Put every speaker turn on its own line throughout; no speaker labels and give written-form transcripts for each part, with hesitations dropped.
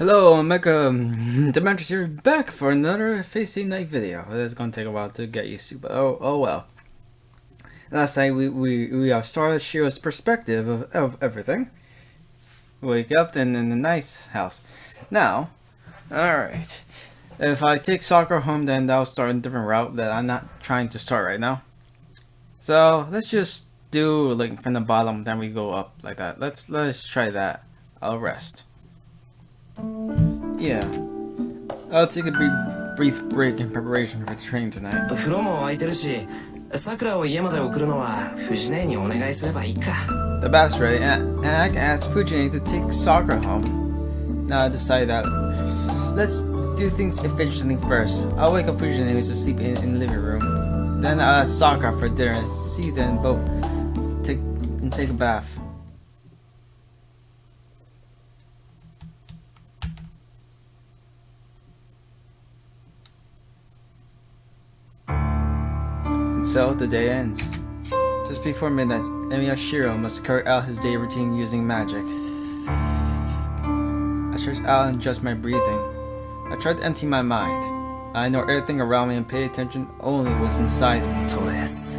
Hello, Mecha Demetrius here, back for another Facing Night video. It's gonna take a while to get used to, but oh well. Last night we started Shiro's perspective of everything. Wake up in a nice house. Now, alright. If I take Sakura home, then that'll start a different route that I'm not trying to start right now. So let's just do like from the bottom, then we go up like that. Let's try that. I'll rest. Yeah. I'll take a brief break in preparation for the train tonight. The bath's ready, and I can ask Fujine to take Sakura home. Now I decided that let's do things efficiently first. I'll wake up Fujine, who's asleep in the living room. Then I'll ask Sakura for dinner and see them both take a bath. So the day ends. Just before midnight, Shiro must carry out his day routine using magic. I stretch out and adjust my breathing. I try to empty my mind. I know everything around me and pay attention only what's inside me. Trace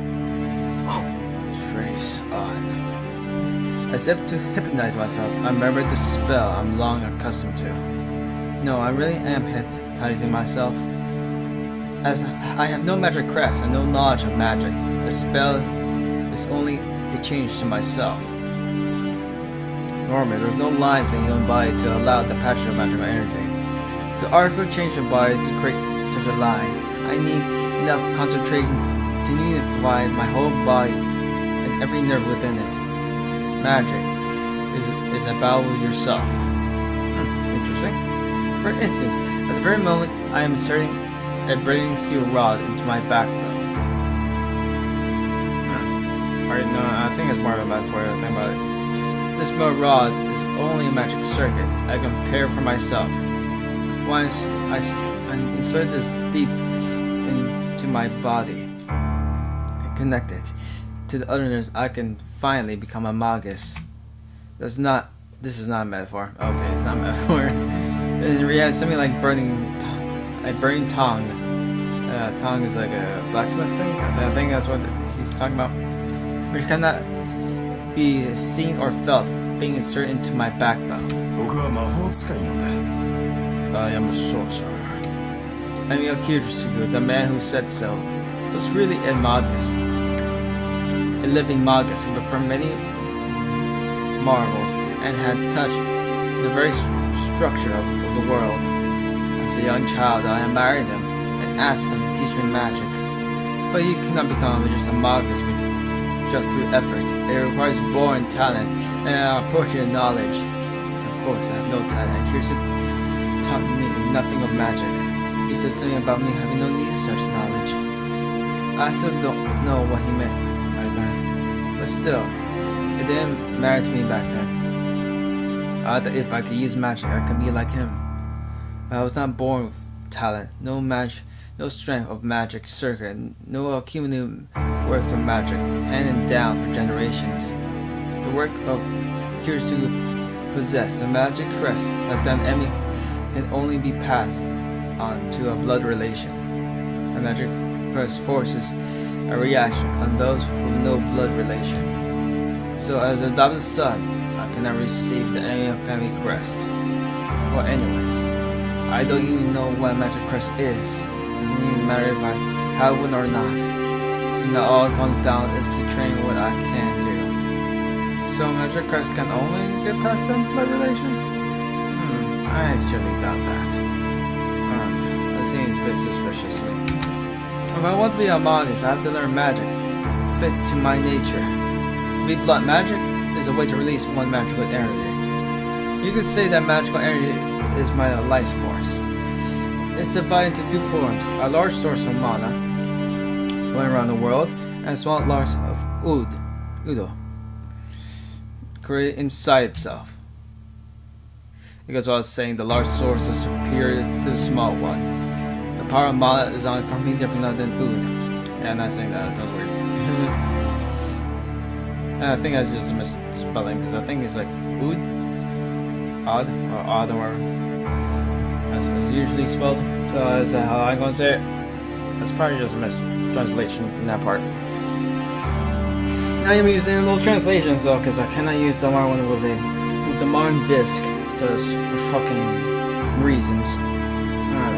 on. As if to hypnotize myself, I remember the spell I'm long accustomed to. No, I really am hypnotizing myself. As I have no magic crest and no knowledge of magic, the spell is only a change to myself. Normally, there's no lines in your own body to allow the passage of magical energy. To artfully change your body to create such a line, I need enough concentration to unify my whole body and every nerve within it. Magic is a battle with yourself. Interesting. For instance, at the very moment I am inserting a braiding steel rod into my backbone. Alright, no, I think it's more of a metaphor. Think about it. This metal rod is only a magic circuit I can prepare for myself. Once I insert this deep into my body and connect it to the other nerves, I can finally become a magus. This is not a metaphor. Okay, it's not a metaphor. In reality, something like burning tongue. Tongue is like a blacksmith thing. I think that's what he's talking about. Which cannot be seen or felt, being inserted into my backbone. I am a sorcerer. Kirisuke, the man who said so, was really a magus. A living magus who performed many marvels and had touched the very structure of the world. As a young child, I admired him and asked him to teach me magic. But you cannot become just a magus just through effort. It requires born talent and appropriate knowledge. Of course, I have no talent. Kirisuke taught me nothing of magic. He said something about me having no need of such knowledge. I still don't know what he meant by that. But still, it didn't matter to me back then. I thought if I could use magic, I could be like him. But I was not born with talent, no strength of magic circuit, no accumulated works of magic handed down for generations. The work of Kirisuke possessed a magic crest as done enemy can only be passed on to a blood relation. A magic crest forces a reaction on those with no blood relation. So as an adopted son, I cannot receive the enemy family crest. Well, anyways, I don't even know what magic crest is. It doesn't even matter if I have one or not. So now all it comes down is to train what I can do. So magic crest can only get past the blood relation? I certainly doubt that. That seems a bit suspicious to me. If I want to be a magus, I have to learn magic fit to my nature. To be blunt, magic is a way to release one magical energy. You could say that magical energy is my life force. It's divided into two forms: a large source of mana, going around the world, and a small source of udo, created inside itself. Because what I was saying, the large source is superior to the small one. The power of mana is on completely different than oud. Yeah, I'm not saying that, that sounds weird. And I think that's just a misspelling, because I think it's like oud, or odd, or as usually spelled. So is that how I'm gonna say it? That's probably just a mistranslation from that part. I am using a little translation though, because I cannot use the modern one with the modern disc, because for fucking reasons.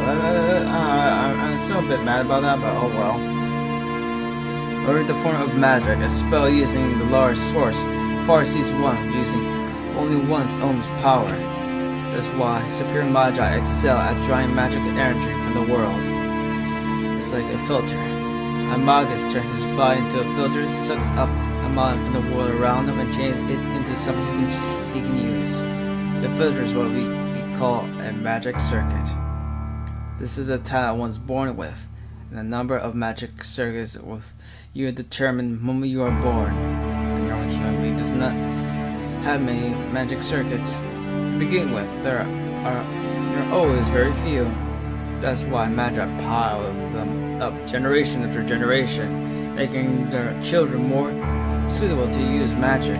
I'm still a bit mad about that, but oh well. Or the form of magic, a spell using the large source, far sees one, using only one's own power. That's why superior magi excel at drawing magic energy from the world. It's like a filter. A magus turns his body into a filter, sucks up a mana from the world around him, and changes it into something he can use. The filter is what we call a magic circuit. This is a talent one's born with, and the number of magic circuits you determine the moment you are born. A normal human being does not have many magic circuits. To begin with, there are always very few. That's why magi pile them up generation after generation, making their children more suitable to use magic.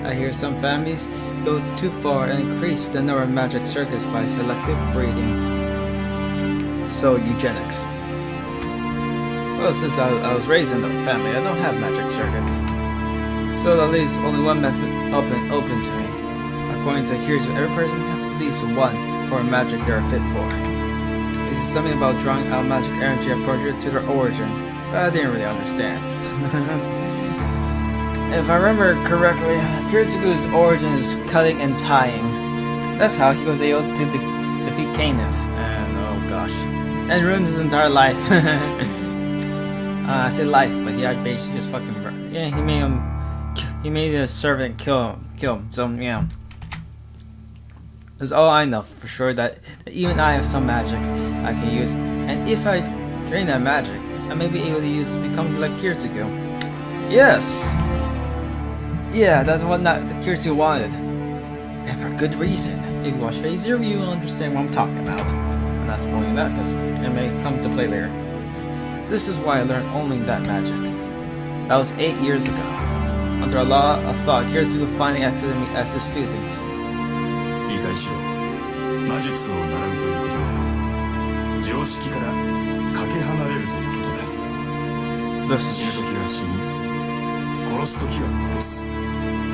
I hear some families go too far and increase the number of magic circuits by selective breeding. So eugenics. Well, since I was raised in a family, I don't have magic circuits. So that leaves only one method open to me. According to Kiryu, every person has at least one form of magic they are fit for. This is something about drawing out magic energy appropriate to their origin, but I didn't really understand. If I remember correctly, Kiritsugu's origin is cutting and tying. That's how he was able to defeat Kenneth. And oh gosh. And ruined his entire life. I say life, but he had basically just fucking yeah, he made a servant kill him, so yeah. That's all I know for sure, that even I have some magic I can use, and if I drain that magic, I may be able to become like Kiritsugu. Yes! Yeah, that's what the Kiritsugu wanted. And for good reason. If you watch Phase 0, you will understand what I'm talking about. I'm not spoiling that because it may come to play later. This is why I learned only that magic. That was 8 years ago. Under a law of thought, Kiritsugu finally accepted me as his student.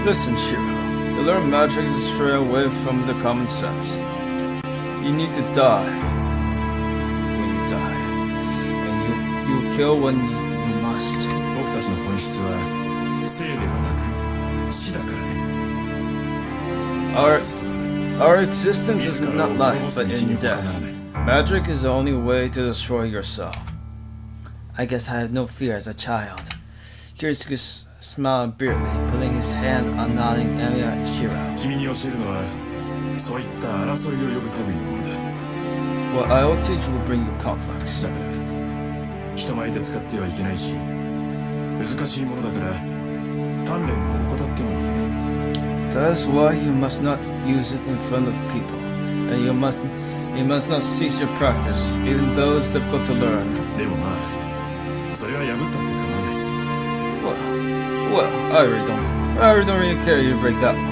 Listen, Shiro. To learn magic is to stray away from the common sense. You need to die. When you die. And you kill when you must. Our existence is not life, but in death. Magic is the only way to destroy yourself. I guess I had no fear as a child. Kiritsugu smiled bitterly, putting his hand on nodding Emi at Shiro. What I will teach will bring you conflicts. That's why you must not use it in front of people, and you must not cease your practice, even though it's difficult to learn. Well, I really don't really care if you break that one.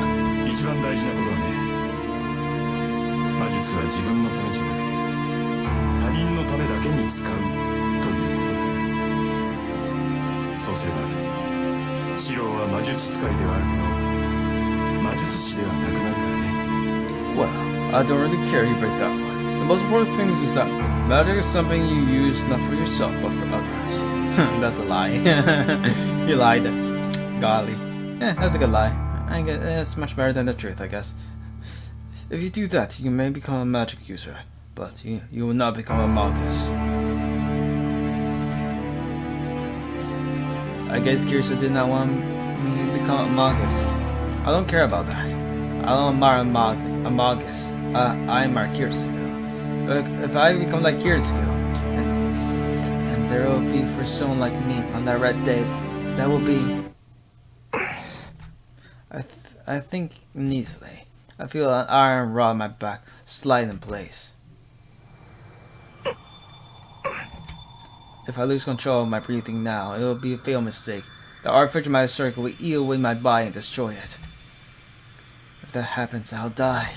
Well, I don't really care if you break that one. The most important thing is that magic is something you use not for yourself, but for others. That's a lie. You lied. Golly. Yeah, that's a good lie. I guess it's much better than the truth, I guess. If you do that, you may become a magic user, but you will not become a magus. I guess Kiryu did not want me to become a magus. I don't care about that. I don't admire a magus. I admire Kiryu. If I become like Kiryu, and there will be for someone like me on that red day, that will be... I think easily. I feel an iron rod in my back slide in place. If I lose control of my breathing now, it will be a fatal mistake. The artificial magic circle will eat away my body and destroy it. If that happens, I'll die.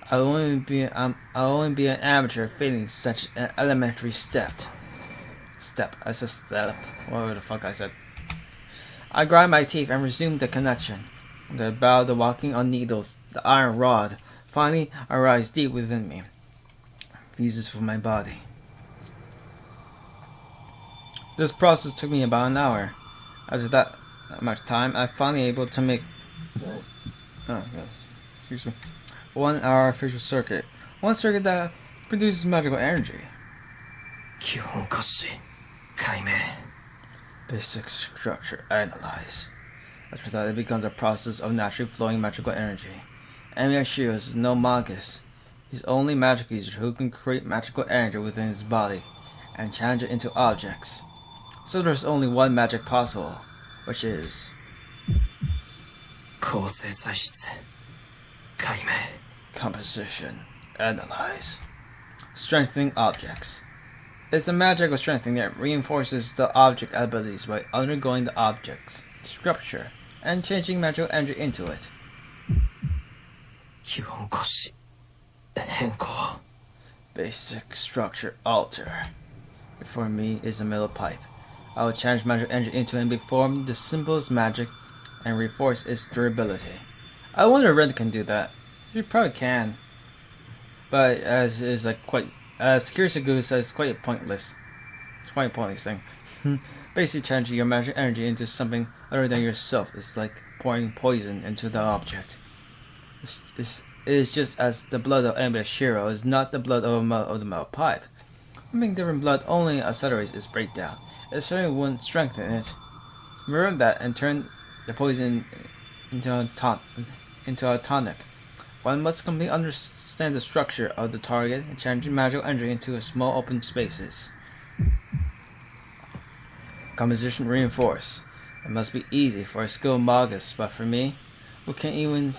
I'll only be an amateur failing such an elementary step. I said step. Whatever the fuck I said. I grind my teeth and resume the connection. The bow, the walking on needles, the iron rod. Finally, I rise deep within me. Uses for my body. This process took me about an hour. After that much time, I finally able to make 1 hour official circuit. One circuit that produces magical energy. Basic structure analyze. After that, it becomes a process of naturally flowing magical energy. Miyashiro is no magus. He's only magic user who can create magical energy within his body and change it into objects. So there's only one magic possible, which is composition analyze. Strengthening objects. It's a magic of strengthening that reinforces the object abilities by undergoing the object's structure and changing magical energy into it. Basic structure alter. Before me is a metal pipe. I will change magical energy into it and perform the simplest magic and reinforce its durability. I wonder if Ren can do that. She probably can. But as Kirisugu says, it's quite pointless. It's quite a pointless thing. Basically changing your magic energy into something other than yourself is like pouring poison into the object. It is just as the blood of Miyashiro is not the blood of the metal pipe. Having different blood only accelerates its breakdown. It certainly wouldn't strengthen it. Remove that and turn the poison into a tonic. One must completely understand the structure of the target and change magical energy into small open spaces. Composition reinforce. It must be easy for a skilled magus, but for me, who can't even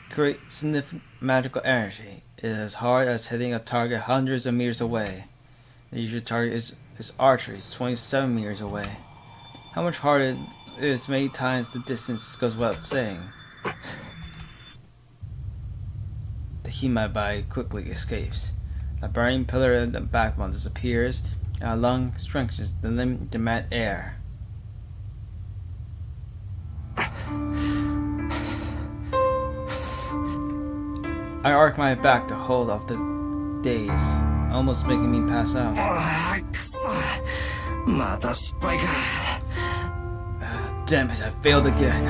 create significant magical energy, it is as hard as hitting a target hundreds of meters away. The usual target is archery, it's 27 meters away. How much harder it is many times the distance goes without saying. The heat in my body quickly escapes. The burning pillar of the backbone disappears, and a lung strengthens the limb to demand air. I arc my back to hold off the daze, almost making me pass out. Damn it, I failed again.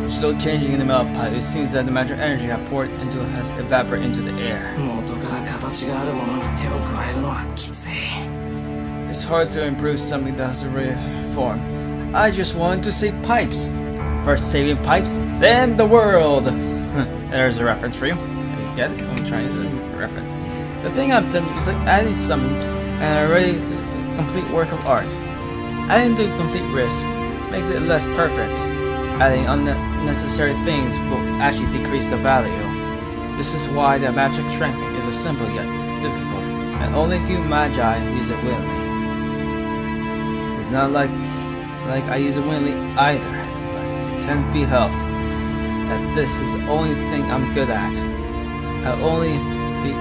I'm still changing in the metal pipe. It seems that the magical energy I poured into it has evaporated into the air. It's hard to improve something that has already formed. I just wanted to save pipes. First saving pipes, then the world. There's a reference for you. You get it? I'm trying to use a reference. The thing I've done is like adding something and already complete work of art. Adding the complete risk makes it less perfect. Adding unnecessary things will actually decrease the value. This is why the magic strengthening is a simple yet difficult, and only a few magi use it willingly. It's not like I use it willingly either, but it can't be helped. That this is the only thing I'm good at. I'll only be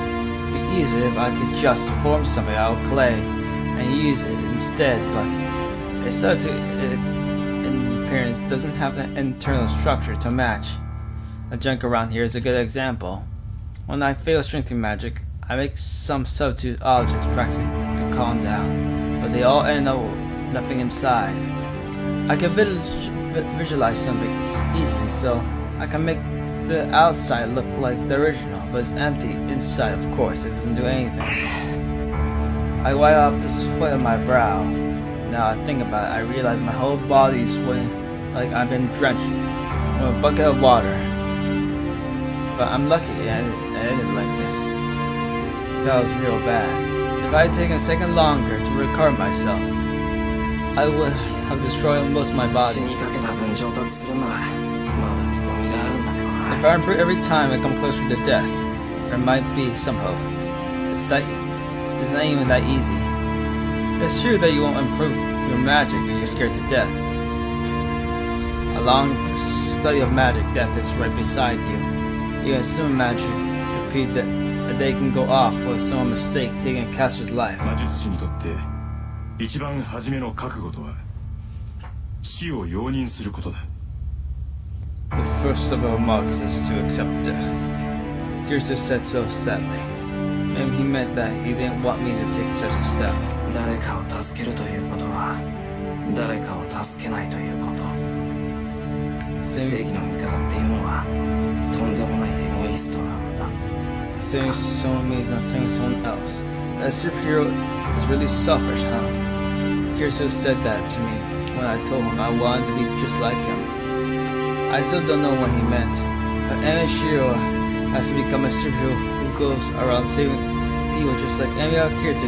easier if I could just form something out of clay and use it instead, but it's so to in appearance doesn't have an internal structure to match. The junk around here is a good example. When I fail strengthening magic, I make some substitute objects to calm down, but they all end up with nothing inside. I can visualize something easily, so I can make the outside look like the original, but it's empty inside. Of course, it doesn't do anything. I wipe up the sweat on my brow. Now I think about it, I realize my whole body is sweating like I've been drenched with a bucket of water. But I'm lucky I ended like this. That was real bad. If I had taken a second longer to recover myself, I would have destroyed most of my body. If I improve every time I come closer to death, there might be some hope. It's not even that easy. It's true that you won't improve your magic if you're scared to death. A long study of magic, death is right beside you. Even some magic fear that they can go off with some mistake, taking a caster's life.
魔術師にとって一番初めの覚悟とは死を容認することだ。
The first step of a magus is to accept death. Kirito said so sadly. Maybe he meant that he didn't want me to take such a step.
誰かを助けるということは誰かを助けないということ。正義の味方っていうのはとんでもないエゴイストなのだ。
Saving someone means not saving someone else. A superhero is really selfish, huh? Kirito said that to me when I told him I wanted to be just like him. I still don't know what he meant, but Shiro has to become a superhero who goes around saving people just like Kirito.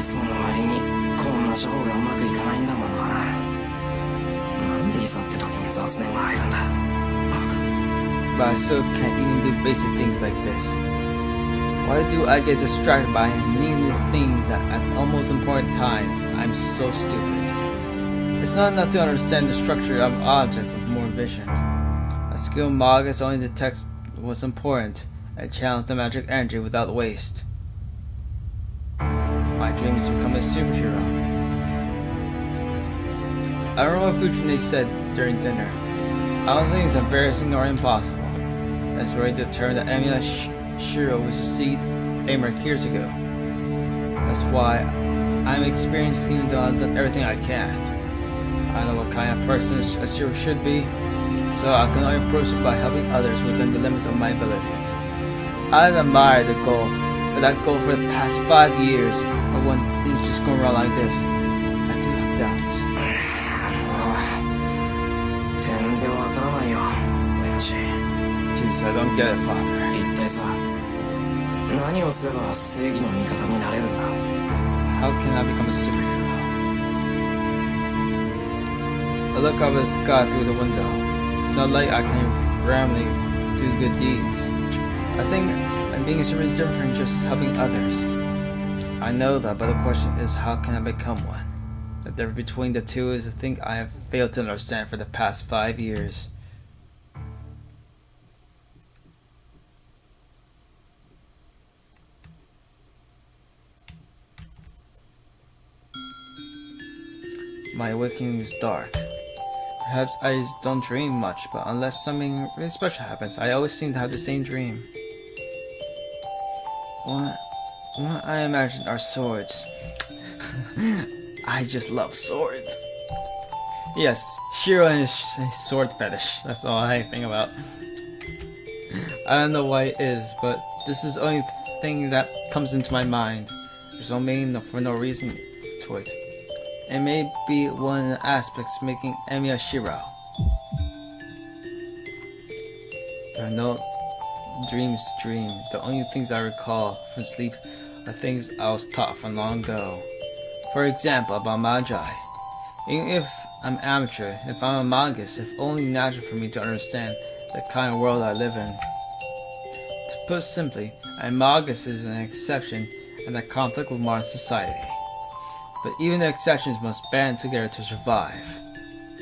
その割にこんな処方がうまくいかないんだもんな。なんでいざって時に雑念が入るんだ。バカ。
But I still can't even do basic things like this. Why do I get distracted by meaningless things at almost important times? I'm so stupid. It's not enough to understand the structure of an object with more vision. A skilled magus only detects what's important and channels the magic energy without waste. My dream is to become a superhero. I don't know what Fujine said during dinner. I don't think it's embarrassing or impossible. It's very determined that Shiro will succeed Aimer years ago. That's why I'm experienced even though I've done everything I can. I know what kind of person a Shiro should be, so I can only approach it by helping others within the limits of my abilities. I've admired the goal, but that goal for the past 5 years, but when things just go wrong like this, I do have doubts.
全然わからないよ、親父。
Jeez, I don't get it, father.
一体さ、何をすれば正義の味方になれるんだ。
How can I become a superhero? I look up at the sky through the window. It's not like I can randomly do good deeds. I think being a superhero is different from just helping others. I know that, but the question is how can I become one? The difference between the two is the thing I have failed to understand for the past 5 years. My awakening is dark. Perhaps I don't dream much, but unless something really special happens, I always seem to have the same dream. What I imagine are swords. I just love swords. Yes, Shiro and his sword fetish. That's all I think about. I don't know why it is, but this is the only thing that comes into my mind. There's no meaning for no reason to it. It may be one of the aspects making Emiya Shiro. There are no dreams to dream. The only things I recall from sleep are things I was taught from long ago. For example, about Magi. Even if I'm amateur, if I'm a magus, it's only natural for me to understand the kind of world I live in. To put simply, a magus is an exception and a conflict with modern society. But even the exceptions must band together to survive.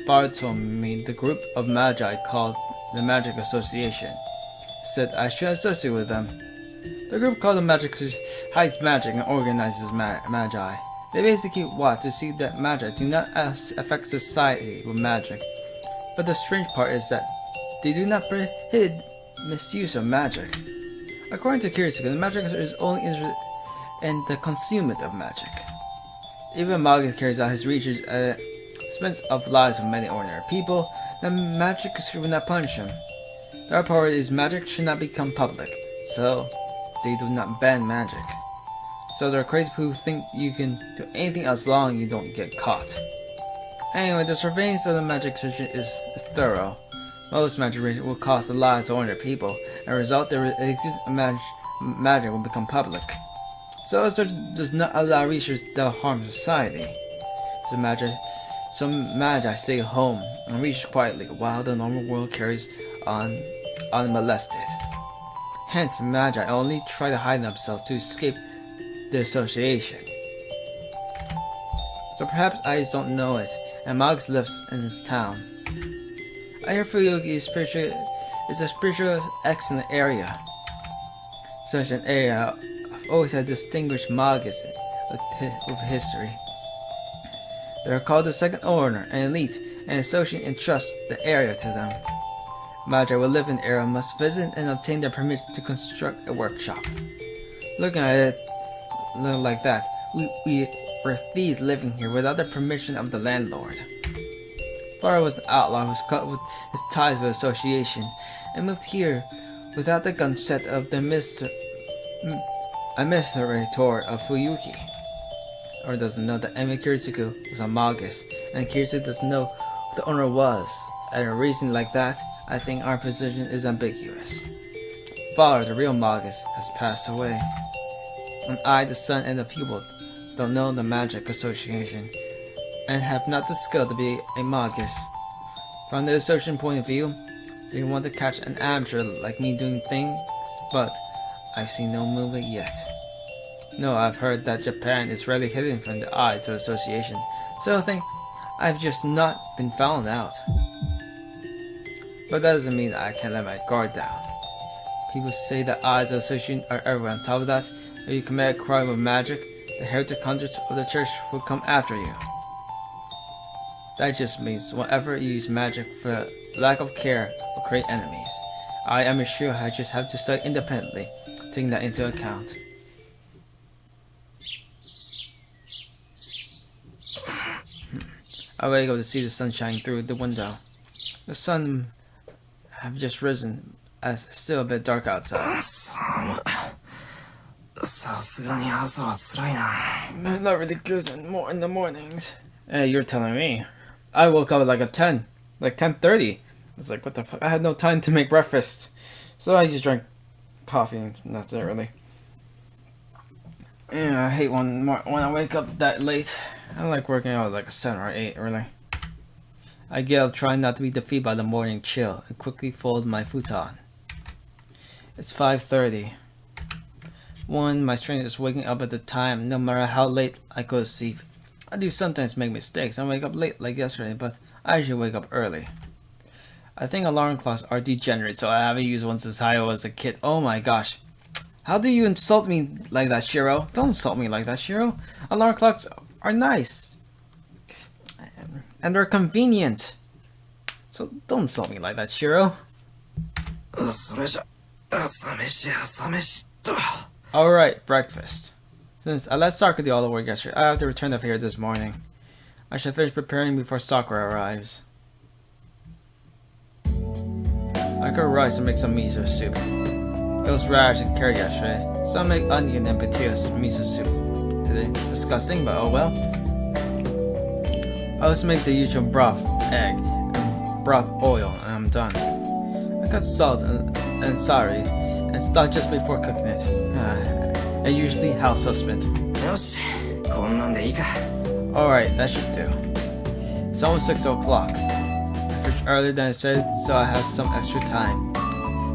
Father told me the group of magi called the Magic Association said I should associate with them. The group called the Magic hides magic and organizes magi. They basically watch to see that magi do not affect society with magic. But the strange part is that they do not prohibit misuse of magic. According to Kirito, the magic is only interested in the concealment of magic. Even Magus carries out his research at the expense of lives of many ordinary people, then magic will not punish him. Their part is magic should not become public, so they do not ban magic. So there are crazy people who think you can do anything as long as you don't get caught. Anyway, the surveillance of the magic is thorough. Most magic research will cost the lives of ordinary people, and result the magic will become public. So research does not allow research that harm society. Some magi stay home and research quietly while the normal world carries on unmolested. Hence, magi only try to hide themselves to escape the association. So perhaps I just don't know it, and Magus lives in his town. I hear Fuyuki is It's a spiritual excellent area. Such an area always had distinguished magus with history. They are called the Second Order, an elite, and associate entrust the area to them. Magi who live in the area must visit and obtain their permission to construct a workshop. Looking at it like that, we were thieves living here without the permission of the landlord. Father was an outlaw who was cut with his ties with association and moved here without the consent of the administrator of Fuyuki. Or doesn't know that Emi Kiritsugu was a magus, and Kiritsugu doesn't know who the owner was. At a reason like that, I think our position is ambiguous. Father, the real magus, has passed away, and I, the son and the pupil, don't know the magic association, and have not the skill to be a magus. From the association point of view, they want to catch an amateur like me doing things, but I've seen no movement yet. No, I've heard that Japan is rarely hidden from the eyes of association, so I think I've just not been found out. But that doesn't mean I can't let my guard down. People say that eyes of association are everywhere. On top of that, if you commit a crime of magic, the heretic hundreds of the church will come after you. That just means whenever you use magic for lack of care will create enemies. I am sure I just have to study independently, taking that into account. I wake up to see the sun shining through the window. The sun have just risen, as it's still a bit dark outside. Man, not really good in the mornings. Hey, you're telling me. I woke up at like 10:30. I was like, what the fuck? I had no time to make breakfast, so I just drank coffee and that's it, really. Yeah, I hate when I wake up that late. I like working out at like 7 or 8, really. I get up trying not to be defeated by the morning chill and quickly fold my futon. It's 5:30. My strength is waking up at the time, no matter how late I go to sleep. I do sometimes make mistakes and wake up late like yesterday, but I usually wake up early. I think alarm clocks are degenerate, so I haven't used one since I was a kid. Oh my gosh. How do you insult me like that, Shiro? Don't insult me like that, Shiro. Alarm clocks are nice. And they're convenient. So don't insult me like that, Shiro. Alright, breakfast. Since I let Sakura do all the work yesterday, I have to return up here this morning. I should finish preparing before Sakura arrives. I could rice and make some miso soup. It was radish and carrot yesterday, so I'll make onion and potato miso soup today. Disgusting, but oh well. I also make the usual broth, egg, and broth oil, and I'm done. I cut salt and celery and stock just before cooking it. And usually house husband. Alright, that should do. It's almost 6 o'clock. I finished earlier than expected, so I have some extra time.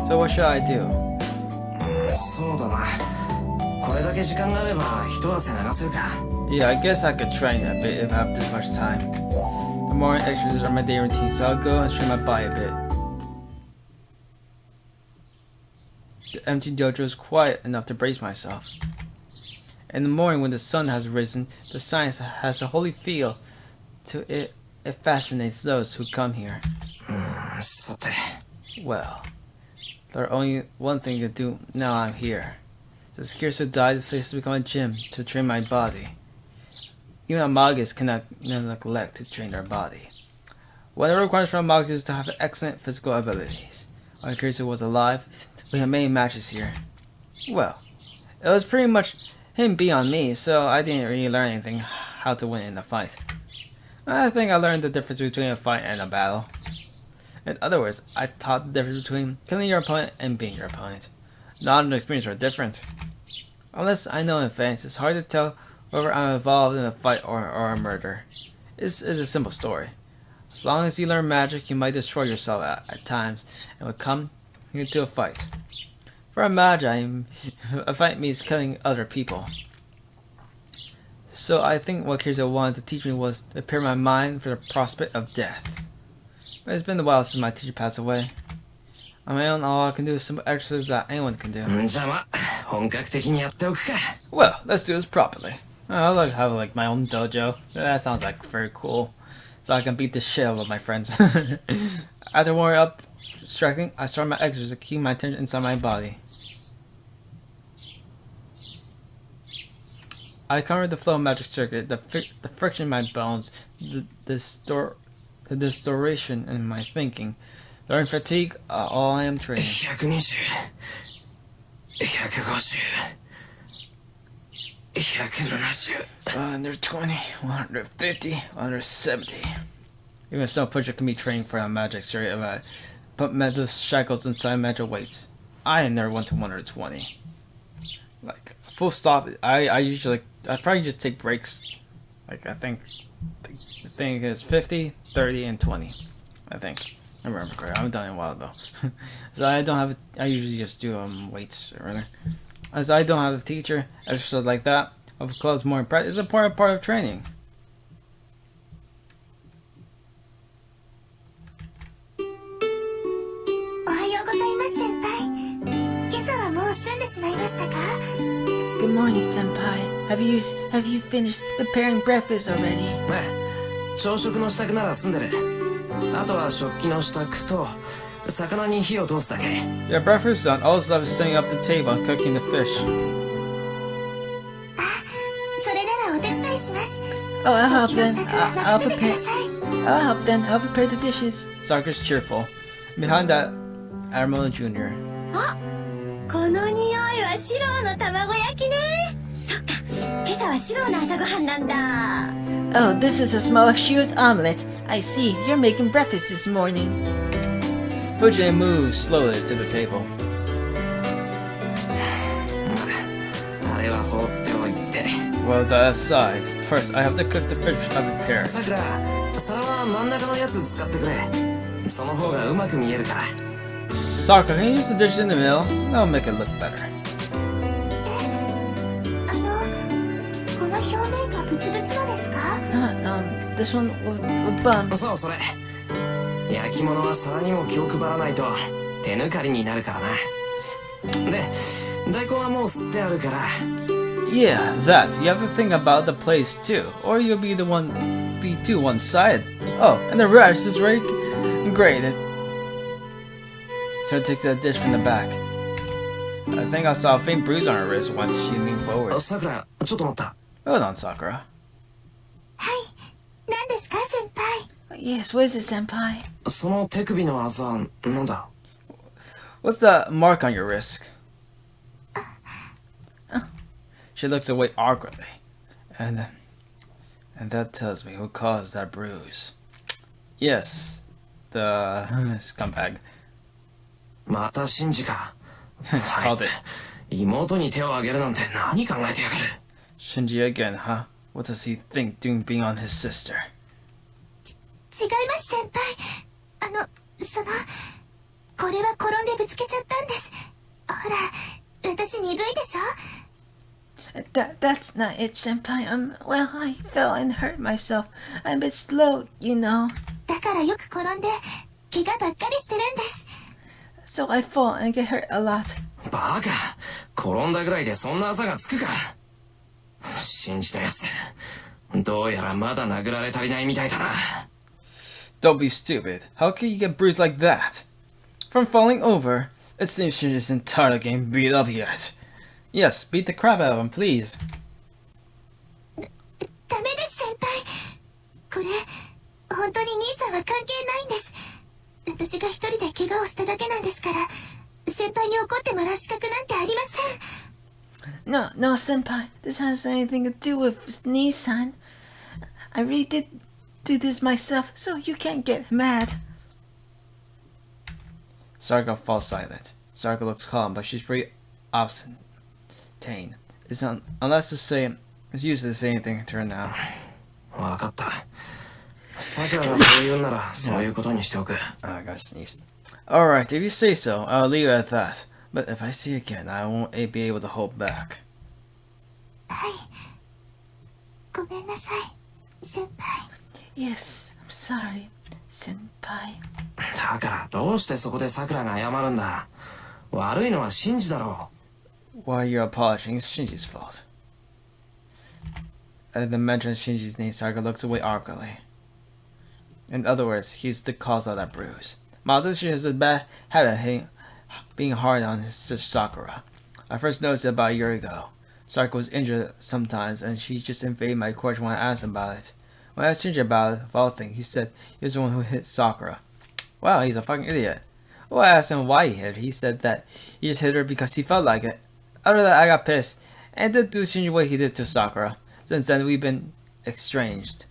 So what should I do? Yeah, I guess I could train a bit if I have this much time. The morning exercises are my day routine, so I'll go and train my body a bit. The empty dojo is quiet enough to brace myself. In the morning when the sun has risen, the science has a holy feel to it. It fascinates those who come here. Well, there's only one thing to do now I'm here. The scarce who died, this place has become a gym to train my body. Even a magus cannot neglect to train their body. One of the requirements for a magus is to have excellent physical abilities. When Kiryu was alive, we had many matches here. Well, it was pretty much him being on me, so I didn't really learn anything how to win in a fight. I think I learned the difference between a fight and a battle. In other words, I taught the difference between killing your opponent and being your opponent. Knowledge and experience are different. Unless I know in advance, it's hard to tell whether I'm involved in a fight or a murder. It's a simple story. As long as you learn magic, you might destroy yourself at times and would come into a fight. For a magi, a fight means killing other people. So I think what Kiryu wanted to teach me was to prepare my mind for the prospect of death. But it's been a while since my teacher passed away. On my own, all I can do is simple exercises that anyone can do.
じゃあまあ本格的にやっておくか。
Well, let's do this properly. I'd like to have like my own dojo. That sounds like very cool. So I can beat the shit out of my friends. After warming up striking, I start my exercise to keep my attention inside my body. I cover the flow magic circuit, the friction in my bones, the distortion in my thinking. During fatigue, all I am training.
120 150 170
120, 150, 170. Even so, pusher can be trained for a magic circuit if I put mental shackles inside mental weights. I never went to 120. Like, full stop, I probably just take breaks. Like, I think the thing is 50, 30, and 20. I think. I remember correctly. I haven't done it in a while though. So I don't have. I usually just do weights or whatever. As I don't have a teacher, exercise like that of clubs more impressive is a important part of training.
おはようございます先輩。今朝はもう済んでしまいましたか？
Good morning, senpai. Have you finished preparing breakfast already?
ねえ朝食の支度なら済んでる。あとは食器の支度と魚に火を通すだけ。
Yeah, breakfast is done. All that's left is setting up the table and cooking the fish.
それならお手伝いします。
Oh, I'll help
食器の
then.
支度は
I'll
任せてくだ
prepare.
さい。
I'll help then. I'll prepare the dishes.
Sarkis cheerful. Behind that, Admiral Jr.
この匂いはシローの卵焼きね。そっか、今朝はシローの朝ごはんなんだ。
Oh, this is a small Shiro's omelet. I see. You're making breakfast this morning.
Fujie moves slowly to the table.
あれは放っておいて。
Well, that aside, first I have to cook the fish I prepared.
さくら皿は真ん中のやつ使ってくれ。その方がうまく見えるから。
Sakura, can you use the dish in the middle? That'll make it look better.
この表面がブツブツのですか？
This one with bumps.
そうそれ。焼き物は皿にも気を配らないと手抜かりになるからな。で、大根はもう吸ってあるから。
Yeah, that. You have to think about the place too, or you'll be too one-sided. Oh, and the rice is very grated. So takes that dish from the back. I think I saw a faint bruise on her wrist when she leaned forward.
さくら、ちょっと待った。
Hold on, Sakura.
何ですか先輩？
Yes, what is it, senpai?
その手首のあざ、なんだ？
What's the mark on your wrist? She looks away awkwardly, and that tells me who caused that bruise. Yes, the scumbag.
またシンジか。あい
Called
つ
it.
妹に手を挙げるなんて何考えてやがる。
Shinji again, huh? What does he think doing being on his sister?
違います先輩。これは転んでぶつけちゃったんです。ほら、私鈍いでしょ？
That's not it, senpai. Well, I fell and hurt myself. I'm a bit slow, you know.
だからよく転んで怪我ばっかりしてるんです。
So I fall and get hurt a lot.
バカ。転んだぐらいでそんなあざがつくか。信じたやつ。どうやらまだ殴られ足りないみたいだな。
Don't be stupid. How can you get bruised like that? From falling over? It seems Shinji isn't tired of getting beat up yet. Yes, beat the crap out of him, please.
ダメです先輩。これ本当に兄さんは関係ないんです。私が一人で怪我をしただけなんですから、先輩に怒ってもらう資格なんてありません。
No, senpai. This has anything to do with Nissan. I really did do this myself, so you can't get mad.
Sarka falls silent. Sarka looks calm, but she's pretty obstinate. Unless to say, it's useless to say anything to her now.
わかった。さくらがそう言うならそういうことにしておく。
I gotta sneeze. Alright, if you say so, I'll leave it at that. But if I see you again, I won't be able to hold back.
はい。ごめんなさい、先輩。
Yes, I'm sorry. Senpai.
だからどうしてそこで桜が謝るんだ。悪いのはシンジだろ
Why you're apologizing? It's Shinji's fault. At the mention of Shinji's name, Sakura looks away awkwardly. In other words, he's the cause of that bruise. Madoshi has a bad habit of being hard on his sister Sakura. I first noticed it about a year ago. Sakura was injured sometimes, and she just invaded my court when I asked him about it. When I asked Shinji about it, of all things, he said he was the one who hit Sakura. Wow, he's a fucking idiot. When I asked him why he hit her, he said that he just hit her because he felt like it. After that, I got pissed, and did do Shinji what he did to Sakura. Since then, we've been estranged.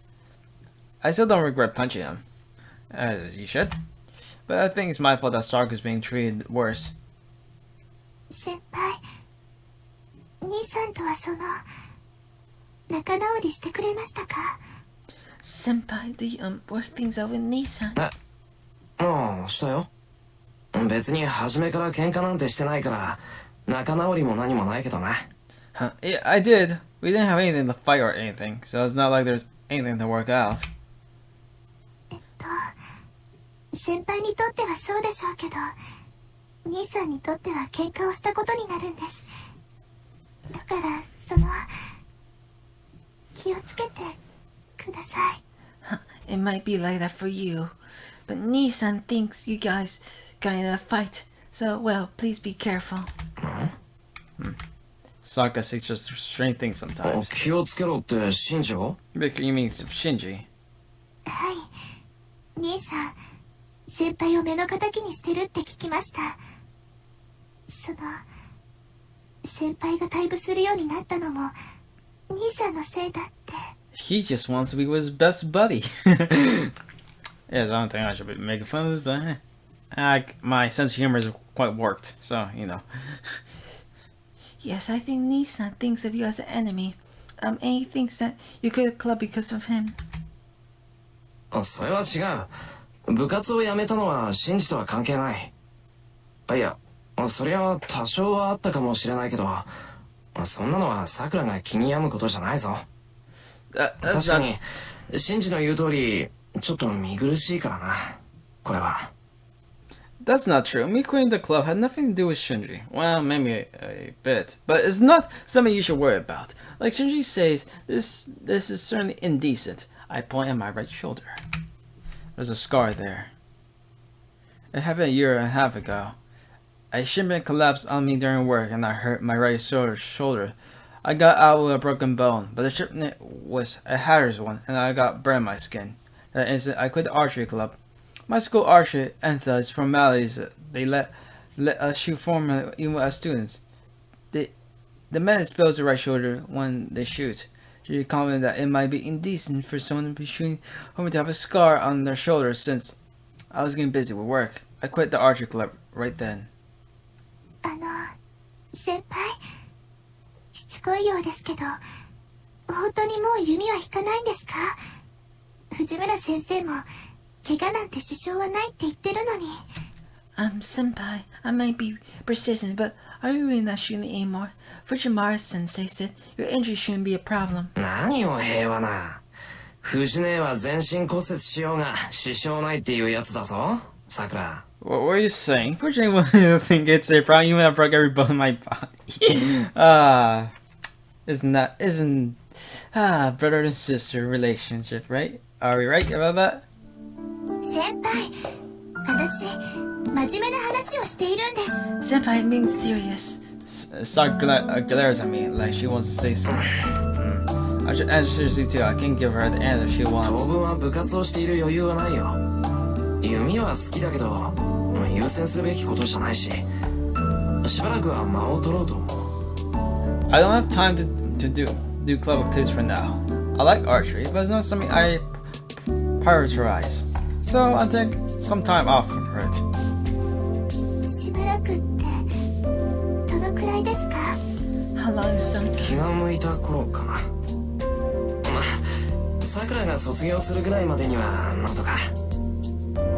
I still don't regret punching him. As you should. But I think it's my fault that Sakura's being treated worse.
先輩、兄さんとは仲直りしてくれましたか？
Senpai, do you work things out with Nissan?
う。したよ。別に初めから喧嘩なんてしてないから、仲直りも何もないけどな。
Huh? Yeah, I did. We didn't have anything to fight or anything, so it's not like there's anything to work out.
先輩にとってはそうでしょうけど、兄さんにとっては喧嘩をしたことになるんです。だから気をつけてください。
It might be like that for you, but Nissan thinks you guys got in a fight, so, well, please be careful.
Sakura says just strange things sometimes.
気をつけろってシンジを？
You mean Shinji?
はい、兄さん、先輩を目の敵にしてるって聞きました。先輩が退部するようになったのも兄さんのせいだって。
He just wants to be with his best buddy. Yes, I don't think I should be making fun of this, but my sense of humor is quite warped, so, you know.
Yes, I think Nissan thinks of you as an enemy. And he thinks that you quit the club because of him.
それは違う。部活を辞めたのはシンジとは関係ない。いや、そりゃ多少はあったかもしれないけど、そんなのは桜が気に病むことじゃないぞ。確かに、シンジの言う通り、ちょっと見苦しいからな、これは。
That's not true. Me quitting the club had nothing to do with Shinji. Well, maybe a bit, but it's not something you should worry about. Like Shinji says, this is certainly indecent. I point at my right shoulder. There's a scar there. It happened a year and a half ago. A shipment collapsed on me during work and I hurt my right shoulder. I got out with a broken bone, but the shipment was a hazardous one and I got burn on my skin. That instant, I quit the archery club. My school archery emphasizes formalities. They let us shoot formal even as students. The men expose the right shoulder when they shoot. She commented that it might be indecent for someone to be shooting for me to have a scar on their shoulder since I was getting busy with work. I quit the archery club right then.
先輩、しつこいようですけど、本当にもう弓は引かないんですか？藤村先生も怪我なんて支障はないって言ってるのに。
Senpai, I might be persistent, but are you really not shooting anymore? Fujimura-sensei said your injury shouldn't be a problem.
何を平和な。藤姉は全身骨折しようが支障ないっていうやつだぞ、桜。
What are you saying? Fortunately, one think it's a problem. You have broke every bone in my body. Isn't brother and sister relationship, right? Are we right about that?
先輩、私真面目な話をしているんです。
Senpai, I'm being serious.
Sakura glares at me like she wants to say something. I should answer seriously too. I can't give her the answer she
当
wants.
分は部活をしている余裕はないよ。弓は好きだけど、優先するべきことじゃないし、しばらくは間を取ろうと思う。
I don't have time to do club activities for now. I like archery, but it's not something I prioritize. So I'll take some time off from it.
しばらくってどのくらいですか？
How long is some
気
time?
が向いた頃かな。まあ、桜が卒業するぐらいまでにはなんとか。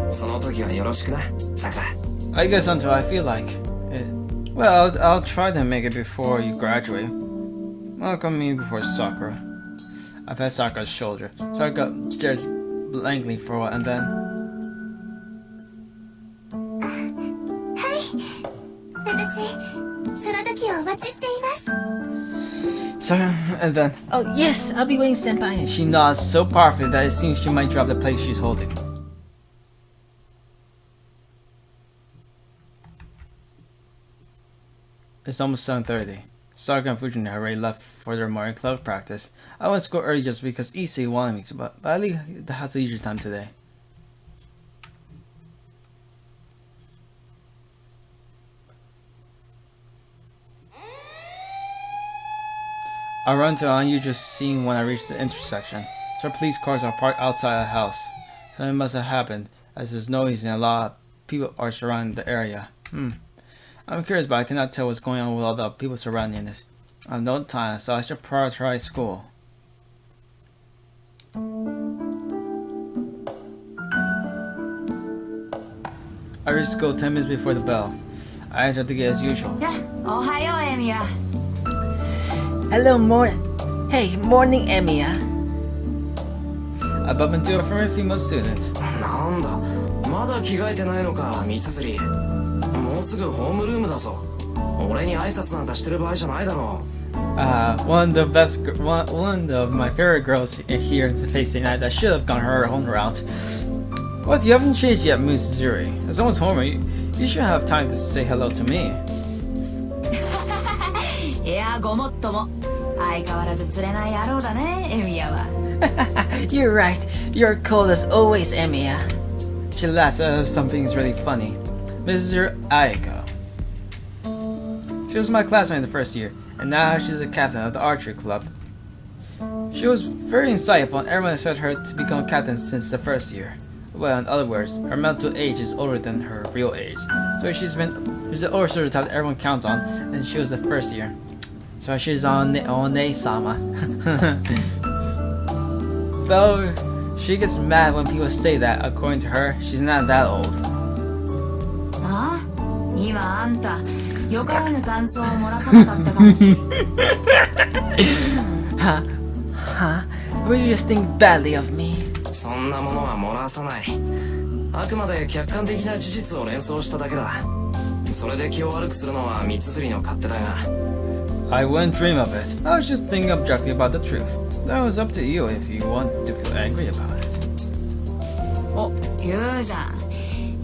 その時はよろしくな、桜。
I guess until I feel like it. Well, I'll try to make it before you graduate. Welcome me before Sakura. I pat Sakura's shoulder. Sakura stares blankly for a while and then...
その時をお待ちしています。
So, and then
Oh, yes, I'll be waiting, Senpai.
she nods so powerfully that it seems she might drop the plate she's holding. It's almost 7:30. Saga and Fujin have already left for their morning club practice. I went to go early just because Issei wanted me to, but I leave the house at leisure time today. I run into an unusual scene when I reach the intersection. Some police cars are parked outside the house. Something must have happened, as there's noise and a lot of people are surrounding the area. I'm curious, but I cannot tell what's going on with all the people surrounding this. I have no time, so I should prioritize school. I reached school 10 minutes before the bell. I entered the gate as usual.
おはよう、エミヤ。
Hello, Hey, morning, Emiya.
I bump into a friendly female student.
なんだまだ着替えてないのか三つもうすぐホームルームだぞ俺に挨拶なんかしてる場合じゃないだろ
One of my favorite girls here is facing night that should have gone her own route. What, you haven't changed yet, Mizuri. As someone's home, you should have time to say hello to me.
いや、ごもっとも。相変わらず釣れない野郎だね、エミヤは。
You're right. You're cold as always, Emiya.
She laughs as if something is really funny. Mrs. Aiko. She was my classmate in the first year, and now she's the captain of the archery club. She was very insightful, and everyone expected her to become captain since the first year. Well, in other words, her mental age is older than her real age. So she's the older sort of type that everyone counts on, and she was the first year. So she's on Ne-sama. Though she gets mad when people say that, according to her, she's not that old.
あ？今あんた、よからぬ感想を漏らさなかったかもしれん。
Huh? Will you just think badly of me?
そんなものは漏らさないあくまで客観的な事実を連想しただけだそれで気を悪くするのは三つの勝手だが
I wouldn't dream of it. I was just thinking objectively about the truth. That was up to you if you want to feel angry about it.
お、言うじゃん。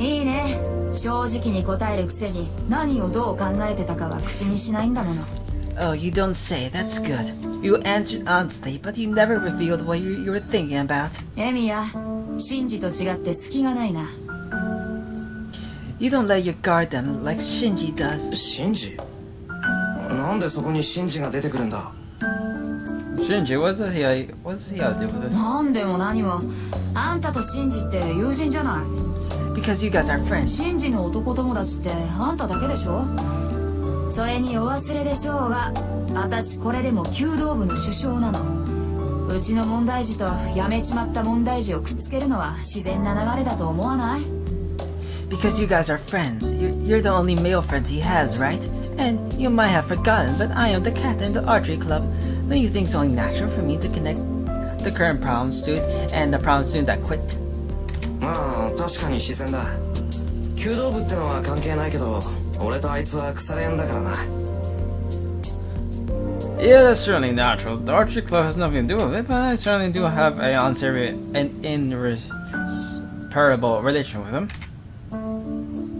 いいね。正直に答えるくせに何をどう考えてたかは口にしないんだもの。
Oh, you don't say. That's good. You answered honestly, but you never revealed what you were thinking about.
エミヤ、シンジと違って隙がないな。
You don't let your guard down like Shinji does.
シンジなんでそこにシンジが出てくるんだ
Shinji, what does he have to do with this?
なんでも何も、あんたとシンジって友人じゃない。
Because you guys are friends.
シンジの男友達ってあんただけでしょ。それにお忘れでしょうが、私これでも弓道部の首相なの。うちの問題児と辞めちまった問題児をくっつけるのは自然な流れだと思わない？
Because you guys are friends. You're the only male friends he has, right? And you might have forgotten, but I am the captain of the archery club. Don't you think it's only natural for me to connect the current problem student and the problem student that quit?
まあ確かに自然だ弓道部ってのは関係ないけど俺とあいつは腐れ縁だからな
Yeah, that's certainly natural. The archery club has nothing to do with it, but I certainly do have an unsavory and irreparable relation with him.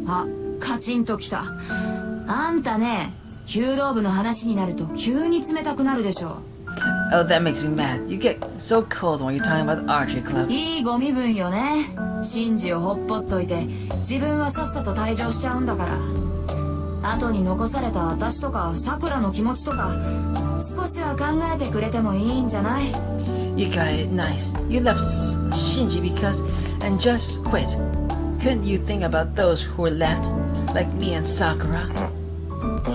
あ、カチンときた。あんたね、弓道部の話になると急に冷たくなるでしょ。
Oh, that makes me mad. You get so cold when you're talking about the archery club.
いいご身分よね。シンジをほっぽっといて自分はさっさと退場しちゃうんだから。後に残された私とかさくらの気持ちとか少しは考えてくれてもいいんじゃない？
You got it nice. You left Shinji because and just quit. Couldn't you think about those who were left, like me and Sakura?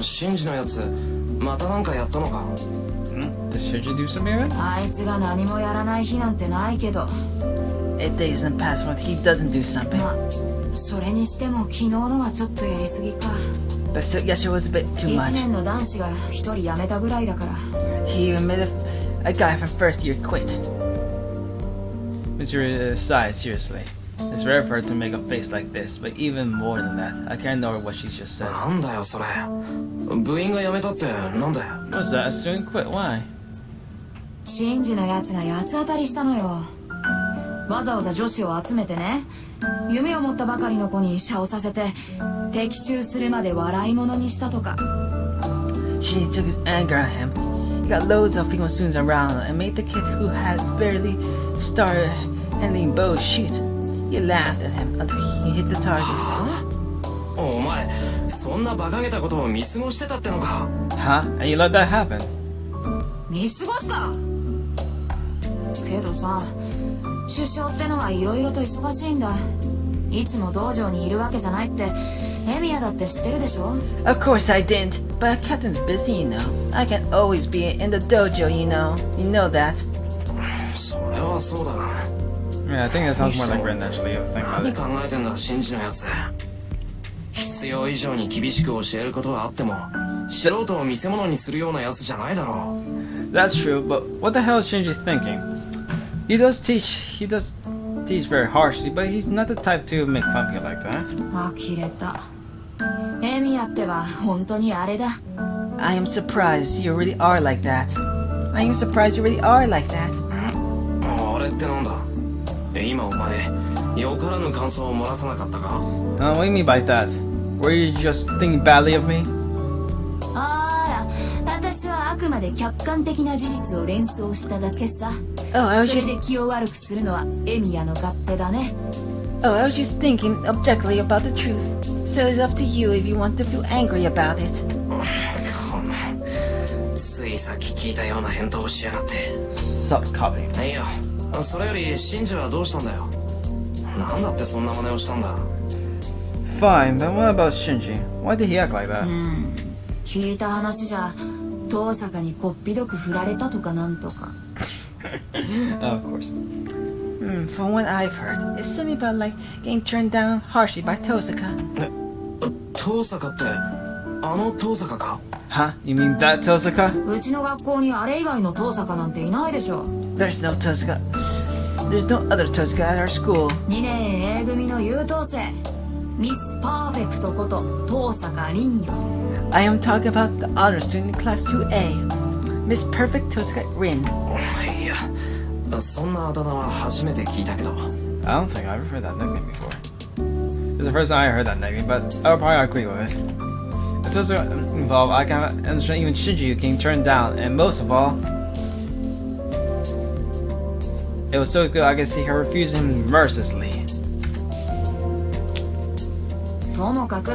シンジのやつまたなんかやったのか
Does Shinji do something right?
あいつが何もやらない日なんてないけど。
It doesn't pass when he doesn't do something.
まあ、それにしても昨日のはちょっとやりすぎか。
But still, yesterday was a bit too
1
much.
年の男子が1人辞めたぐらいだから。
He admitted a guy from first year quit.
Mitsuru sighed seriously. It's rare for her to make a face like this, but even more than that, I can't ignore what she just said.
なんだよそれ。部員が辞めたってなんで？
What's that? A student quit? Why?
シンジのやつが八つ当たりしたのよ。わざわざ女子を集めてね、夢を持ったばかりの子にシャをさせて的中するまで笑い物にしたとか。
Shinji took his anger at him. He got loads of female students around and made the kid who has barely started handling bows shoot. He laughed at him until he hit the target.
お前そんな馬鹿げたことを見過ごしてたってのか。
Huh? And you let that happen?
見過ごすか。けどさ、首相ってのはいろいろと忙しいんだ。いつも道場にいるわけじゃないってエミヤだって知ってるでしょ。
Of course I didn't, but Captain's busy, you know. I can always be in the dojo, you know. You know that.
それはそうだな。
Yeah, I think that sounds more like Ren actually. Think about
何
it.
考えてんだシンジのやつ。必要以上に厳しく教えることはあっても素人を見せ物にするようなやつじゃないだろう。
That's true, but what the hell is Shinji thinking? He does teach very harshly, but he's not the type to make fun of people like that.
呆れた。エミヤっては本当にあれだ。
I am surprised you really are like that. I am surprised you really are like that.
あれってなんだ。今お前よからぬ感想を漏らさなかったか。
What do you mean by that? Were you just thinking badly of me?
あら、私はあくまで客観的な事実を連想しただけさ。
Oh, I was
それ
just
で気を悪くするのはエミヤの勝手だね。
I was just thinking objectively about the truth. So it's up to you if you want to feel angry about it.
こんなついさっき聞いたような返答をしやがって。
Sup, copy.
いいよ。それよりシンジはどうしたんだよ。なんだってそんな真似をしたんだ。
Fine, but what about Shinji? Why did he act like that?
聞いた話じゃ遠坂にこっぴどく振られたとかなんとか。
Of course.
From what I've heard, it's something about like getting turned down harshly by Tosaka.
遠坂ってあの遠坂か。
Huh? You mean that Tosaka?
うちの学校にあれ以外の遠坂なんていないでしょ。
There's no Tosaka. There's no other Tosaka at our school.
2年 A 組の優等生ミスパーフェクトこと遠坂凛よ。
I am talking about the honor student in class 2A, Miss Perfect Tosaka Rin.
いやそんなあだ名は初めて聞いたけど。
I don't think I've ever heard that nickname before. It's the first time I heard that nickname, but I would probably agree with it. If Tosaka involved, I can understand even Shinji getting turned down, and most of all, it was so good I could see her refusing him mercilessly.
ともかく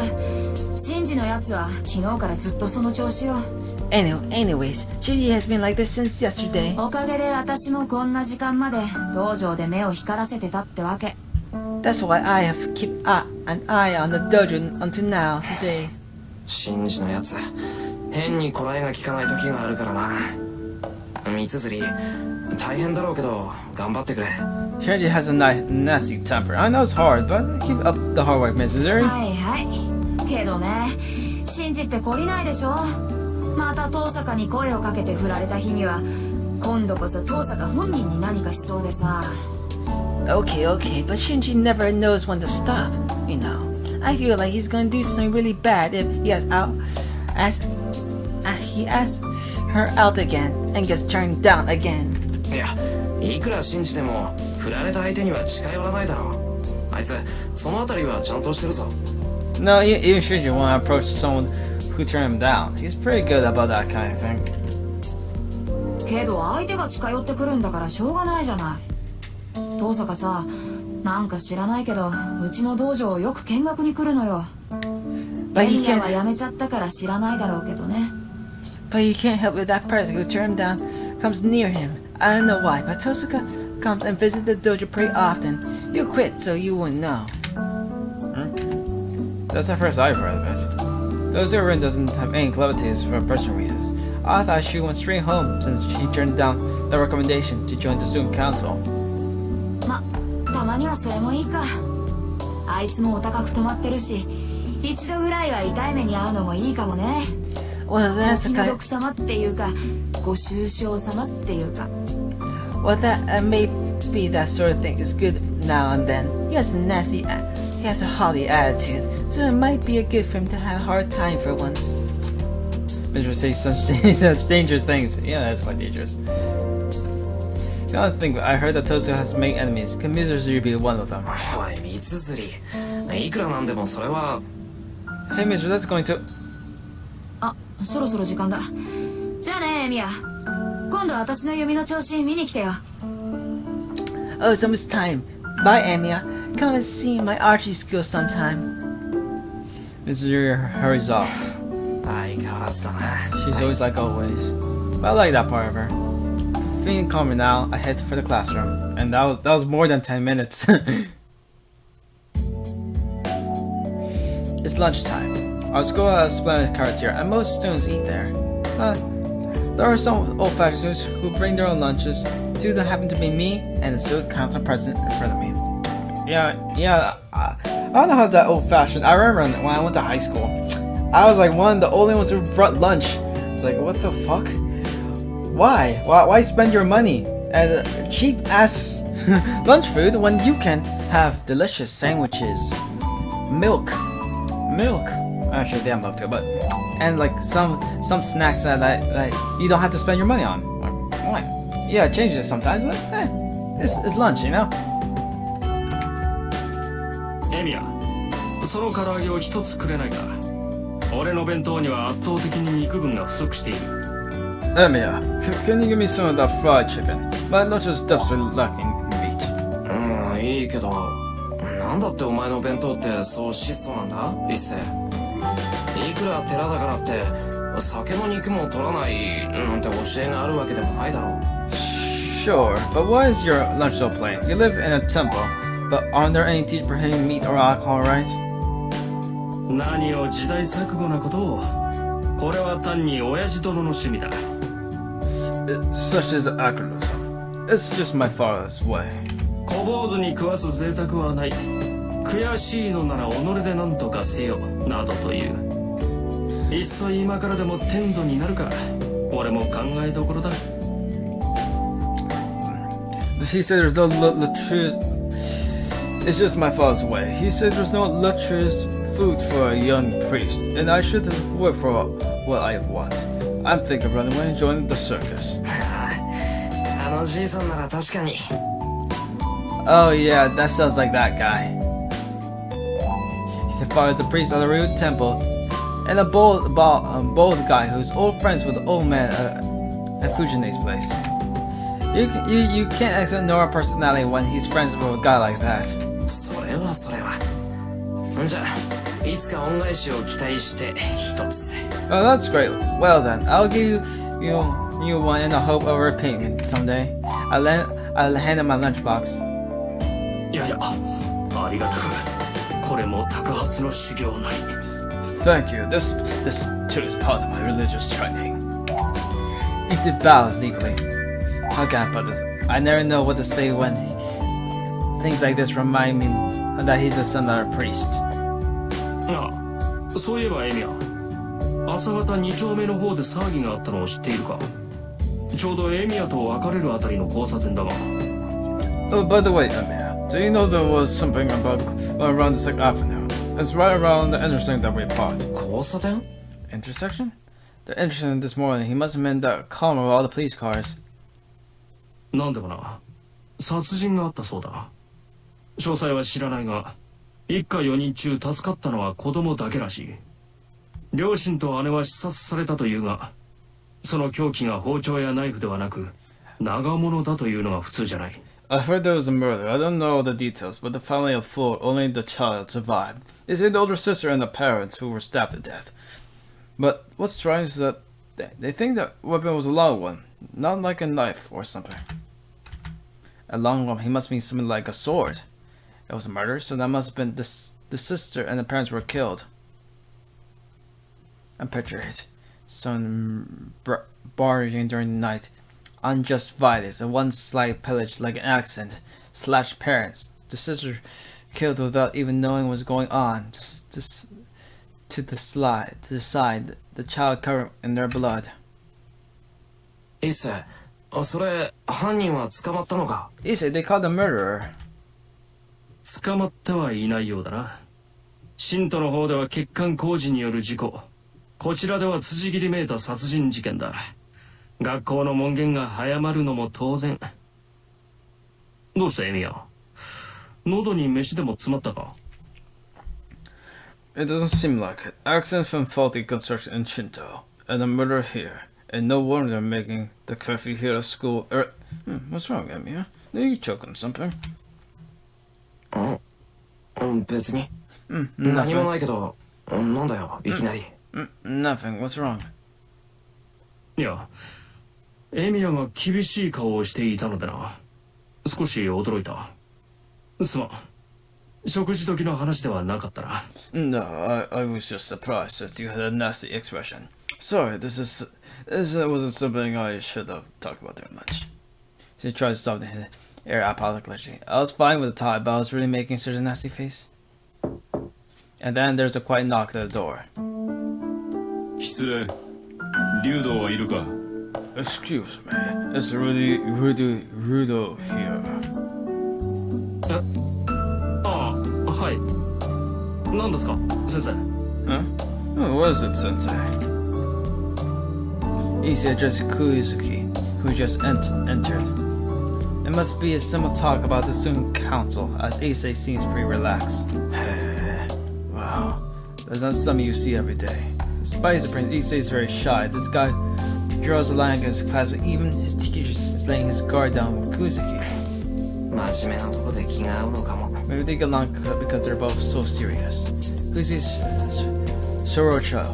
シンジのやつは昨日からずっとその調子よ。
Anyways, Shinji has been like this since yesterday.
おかげで私もこんな時間まで道場で目を光らせてたってわけ。
That's why I have kept an eye on the dojo until now today.
シンジのやつ変にこらえが効かない時があるからな。三つ釣り大変だろうけど頑張ってくれ。
Shinji has a nasty temper. I know it's hard, but keep up the hard work, Mrs. Zuri.
はいはい。けどね、シンジって懲りないでしょ。また遠坂に声をかけて振られた日には今度こそ遠坂本人に何かしそうでさ。
Okay, but Shinji never knows when to stop, you know. I feel like he's gonna do something really bad if he asks her out again and gets turned down again.
いやいくら信じても振られた相手には近寄らないだろう。あいつそのあたりはちゃんとしてるぞ。
No, even Shinji won't approach someone who turned him down. He's pretty good about that kind of thing.
けど相手が近寄ってくるんだからしょうがないじゃない。遠坂さ、なんか知らないけどうちの道場をよく見学に来るのよ。
But
エ
he
ミヤは
can't.
辞めちゃったから知らないだろうけどね。
But he can't help it that person who turned him down comes near him. I don't know why, but Tosaka comes and visits the dojo pretty often. You quit, so you wouldn't know.
That's the first I've heard of it. Dojo Rin doesn't have any clevities for personal reasons. I thought she went straight home since she turned down the recommendation to join the student council.
ま、たまにはそれもいいか。あいつもお高く止まってるし、一度ぐらいは痛い目に遭うのもいいかもね。
Well,
お
that's
気
the
の
kind.
毒様っていうか、ご愁傷様っていうか。
Well, that may speed, that sort of thing is good now and then. He has a haughty attitude, so it might be a good for him to have a hard time for once.
Mr. says such dangerous things. Yeah, that's quite dangerous. The other thing, I heard that Tozo has many enemies. Could Mizuru be one of them?
おい、三つ釣り。いくらなんでもそれは。
Hey, Mizuru, that's going to.
あ、そろそろ時間だ。じゃあね、エミヤ。今度私の弓の調子見に来てよ。
Oh, it's almost time. Bye, Amiya. Come and see my archery skills sometime.
Mizuru hurries off.
相変わらずだな。
She's always like always. But I like that part of her. Feeling calmer now, I head for the classroom. And that was more than 10 minutes. It's lunchtime. Our school has a splendid cafeteria, and most students eat there. There are some old-fashioned students who bring their own lunches. Two of them happen to be me and the student council president in front of me. Yeah, I don't know how that old-fashioned. I remember when I went to high school, I was like one of the only ones who brought lunch. It's like, what the fuck? Why spend your money at cheap-ass lunch food when you can have delicious sandwiches, milk. Actually, they have milk too, but and like some snacks that you don't have to spend your money on. Why? Yeah, it changes sometimes, but it's lunch, you know.
エミヤ、その唐揚げを一つくれないか。俺の弁当には圧倒的に肉分が不足している。
Emiya, can you give me some of that fried chicken? My lunch is desperately lacking meat.
いいけど、なんだってお前の弁当ってそう質素なんだ、一世。いくら寺だからって酒も肉も取らないなんて教えがあるわけでもないだろう。
Sure, but why is your lunch so plain? You live in a temple, but aren't there any teachers prohibiting meat or alcohol, right?
何を時代錯誤なことを。これは単に親父殿の趣味だ。
Such is acronym. It's just my father's way.
小坊主に食わす贅沢はない。悔しいのなら己で何とかせよなどという。いっそ今からでも天祖になるか。俺も考えどころだ。
He said there's no luxurious. It's just my father's way. He said there's no luxurious food for a young priest, and I should work for what I want. I'm thinking of running away and joining the circus.
あのじいさんなら確かに。
Oh yeah, that sounds like that guy. His father is the priest of the Ryu Temple, and a bold guy who's old friends with the old man at Fujine's place. You can't ignore a personality when he's friends with a guy like that.
それは。じゃあ、いつか恩返しを期待して一つ。
Oh, that's great. Well then, I'll give you one in the hope of repayment someday. I'll hand him my lunchbox.
いや、ありがたく。これも高発の修行なり。
Thank you. This too is part of my religious training. He bows deeply. How can I put this? I never know what to say when things like this remind me that he's the son of a priest.
ああ、そういえばエミヤ、朝方2丁目の方で騒ぎがあったのを知っているか。ちょうどエミヤと別れるあたりの交差点だが。
Oh, by the way, Amir, do you know there was something around the Second Avenue? It's right around the intersection that we parked.
交差点？
Intersection? The intersection this morning. He must have meant that column with all the police cars.
なんでもな、殺人があったそうだ。詳細は知らないが、一家4人中助かったのは子供だけらしい。両親と姉は刺殺されたというが、その凶器が包丁やナイフではなく、長物だというのが普通じゃない。
I've heard there was a murder. I don't know all the details, but the family of four, only the child survived. They say the older sister and the parents who were stabbed to death. But what's strange is that they think the weapon was a long one, not like a knife or something. A long one, he must mean something like a sword. It was a murder, so that must have been the sister and the parents were killed. And picture it. Someone barging during the night. Unjust violence and one slight pillage like an accident. Slash parents. The sister killed without even knowing what was going on. Just to the side. The child covered in their blood.
一世、それ犯人は捕まったのか？
He said they caught the murderer.
捕まってはいないようだな。信徒の方では欠陥工事による事故。こちらでは辻切りめいた殺人事件だ。学校の門限が早まるのも当然。どうしたエミヤ？喉に飯でも詰まったか？
It doesn't seem like it. Accident from faulty construction in Shinto, and a murder here. And no wonder they're making the curfew here at school. What's wrong, Emiya? Are you choking something?
別に。何もないけど、なんだよ、いきなり。
Nothing. What's wrong?
いや、エミヤが厳しい顔をしていたのでな。少し驚いた。すまん。食事時の話ではなかったな。
No, I was just surprised since you had a nasty expression. Sorry, this wasn't something I should have talked about during lunch. She tried to stop the air apologetically. I was fine with the tie, but I was really making such a nasty face. And then there's a quiet knock at the door.
失礼。竜道はいるか？
Excuse me, it's Rudo here.
ああ、はい。何ですか、先生。
Huh? Oh, what is it, Sensei? Issei addressed Kuizuki, who just entered. It must be a simple talk about the student council, as Issei seems pretty relaxed. Wow, that's not something you see every day. Despite his appearance, Issei is very shy. This guy draws a line against his class, but even his teacher is laying his guard down with Kuizuki.
真面目なとこで気が合うのかも。
Maybe they get along because they're both so serious. Kuizuki's Sorichiro.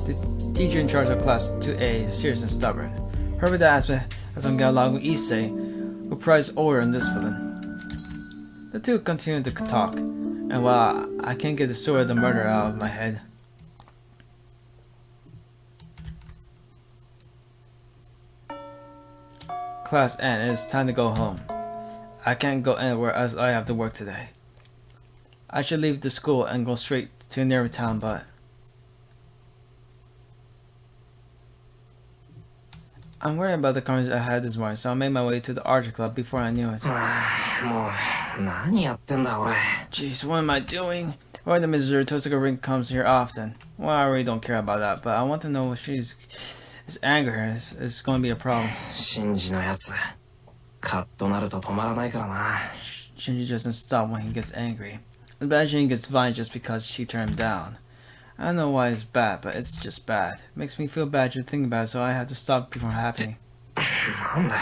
The teacher in charge of class 2A is serious and stubborn. Probably the aspect has don't get along with Issei, who prizes order and discipline. The two continue to talk, and while I can't get the story of the murder out of my head, class ends. It's time to go home. I can't go anywhere as I have to work today. I should leave the school and go straight to a nearby town, but I'm worried about the conversation I had this morning, so I made my way to the archery club before I knew it.
もう、何やってんだ俺。
Jeez, what am I doing? Why the Mrs. Tosaka Ring comes here often? Well, I really don't care about that, but I want to know if his anger is going to be a problem.
シンジのやつ、カッとなると止まらないからな。
Shinji doesn't stop when he gets angry. Imagine he gets violent just because she turned him down. I don't know why it's bad, but it's just bad. It makes me feel bad just thinking about it, so I have to stop before happening.
なんだ、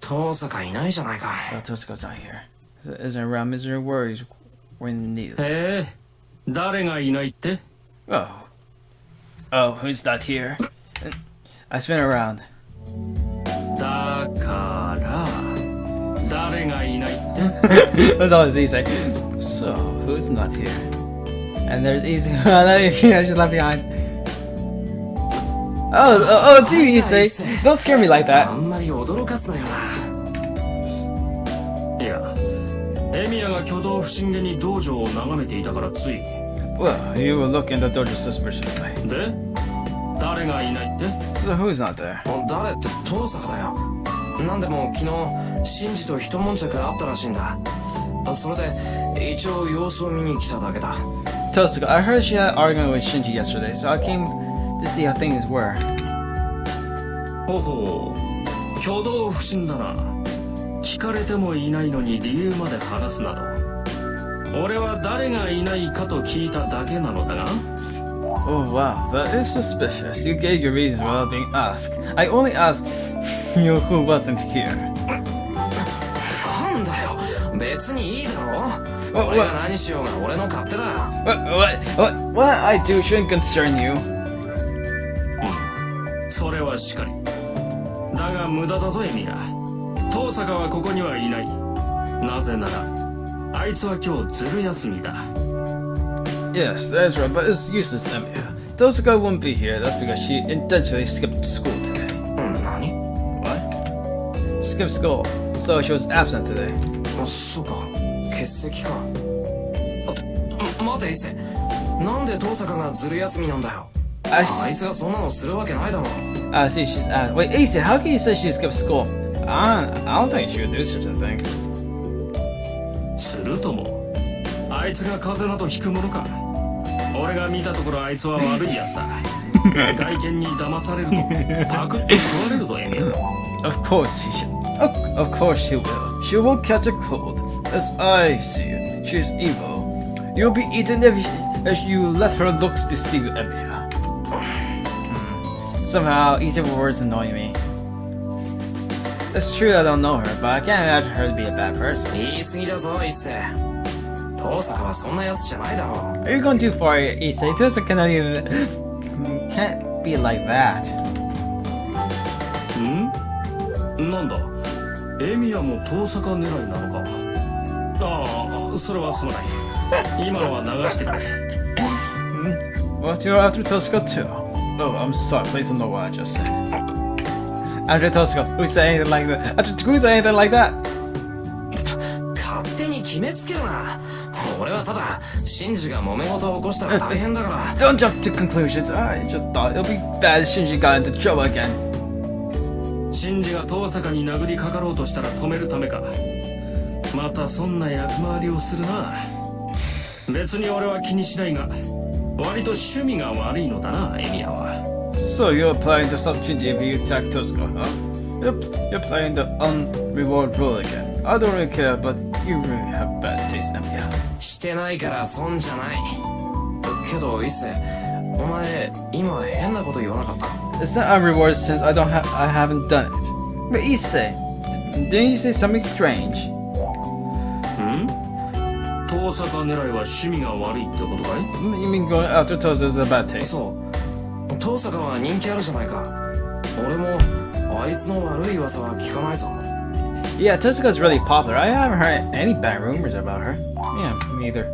遠坂いないじゃないか。
Well, Tosaka's not here. Isn't around misery worries when needed.
へえ、誰がいないって？
Oh, who's not here? I spin around.
だから誰がいないって？
That's all he say. So, who's not here? And there's easy. I just left behind. Oh, it's you, Issei. Don't scare me like
あ
that.
んまり驚かすなよな。
いや、エミヤが挙動不審げに道場を眺めていたからつい。
Well, you were looking at the dojo suspiciously.
で、誰がいないって？
So who's not there?
誰って遠坂だよ。なんでも昨日、シンジと一悶着あったらしいんだ。それで、一応様子を見に来ただけだ。
Tosaka, I heard she had argument with Shinji yesterday, so I came to see how things were.
ほほう、挙動不審だな。聞かれてもいないのに理由まで話すなど。俺は誰がいないかと聞いただけなのだが。
Oh wow, that is suspicious. You gave your reasons without being asked. I only asked you who wasn't here.
なんだよ、別にいいだろ。
What-
俺が何しようが俺の勝手だよ。
What I do shouldn't concern you.
それはしかり。だが無駄だぞエミヤ。遠坂はここにはいない。なぜならあいつは今日ずる休みだ。
Yes, that's right, but it's useless, Emiya. Tosaka won't be here. That's because she intentionally skipped school today.
何？
What? She skipped school, so she was absent today.
あ、そうか、欠席か。待て、伊勢。なんで遠坂がずる休みなんだよ。あいつがそんなのするわけないだろ。
See, she's asked. Wait, Asa, how can you say she skipped school? I don't think she would do such a thing.
するともあいつが風邪などひくものか。俺が見たところあいつは悪いやつだ。外見に騙されるとパクッと食われるぞエミア。
Of course she should. Of course she will. She will catch a cold. As I see it, she is evil. You'll be eaten if you let her looks deceive you, Emilia. Somehow, easy words annoy me. It's true I don't know her, but I can't imagine her to be a bad person.
言い過ぎだぞ一世。遠坂はそんなやつじゃないだろ。
Are you going too far, Issa? It doesn't cannot even can't be like that.
なんだエミヤも遠坂狙いなのか。ああそれはすまない。今のは流してくれ。
What, you're after Tosca too? Oh, I'm sorry, please don't know what I just said. After Tosca, who said anything like that? Who said anything like that?
勝手に決めつけるな。俺はただシンジが揉め事を起こしたら大変だから。
Don't jump to conclusions. I just thought it'll be bad if Shinji got into trouble again.
シンジが遠坂に殴りかかろうとしたら止めるためか。またそんな役回りをするな。別に俺は気にしないが割と趣味が悪いのだなエミヤは。
So you're planning to stop Shinji if you attack Tosca, huh? You're playing the unreward rule again. I don't really care, but you really have bad taste, Emilia.
してないから損じゃない。けど一世、お前今変なこと言わなかった？
It's not unrewarded since I haven't done it. But Issei, didn't you say something strange?
遠坂狙いは趣味が悪いってことかい？
You mean going after Tosa is a bad taste?
そう。遠坂は人気あるじゃないか。俺もあいつの悪い噂は聞かないぞ。
Yeah, Tosuka's really popular. I haven't heard any bad rumors about her. Yeah, me either.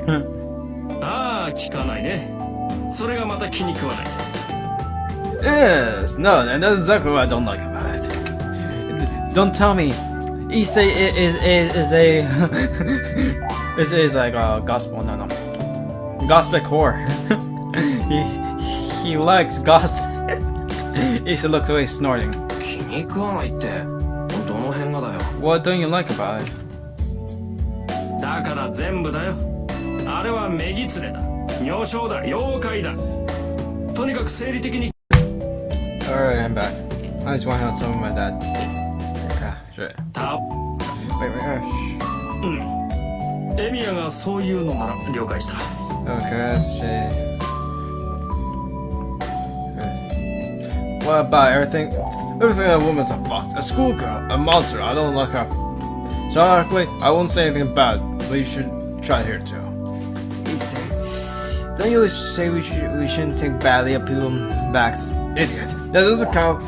ああ聞かないね。それがまた気に食わない。
Yes, no, and that's exactly what I don't like about it. Don't tell me Issei is like a gospel, no. Gospel whore. he likes gossip. Issei looks away snorting.
気に食わないってどの辺がだよ。
What don't you like about it?
だから全部だよ。あれは女狐だ。女性だ。妖怪だ。とにかく生理的に。
Alright, I'm back. I just want to tell my dad. Ah, shit.
た
Wait, gosh.
エミヤがそういうのなら了解した。
Okay, let's see. What about everything? Everything that woman's a fox, a schoolgirl, a monster. I don't like her. So honestly, I won't say anything bad, but you should try here too. Don't you always say we shouldn't think badly of people's backs? Idiot. That doesn't count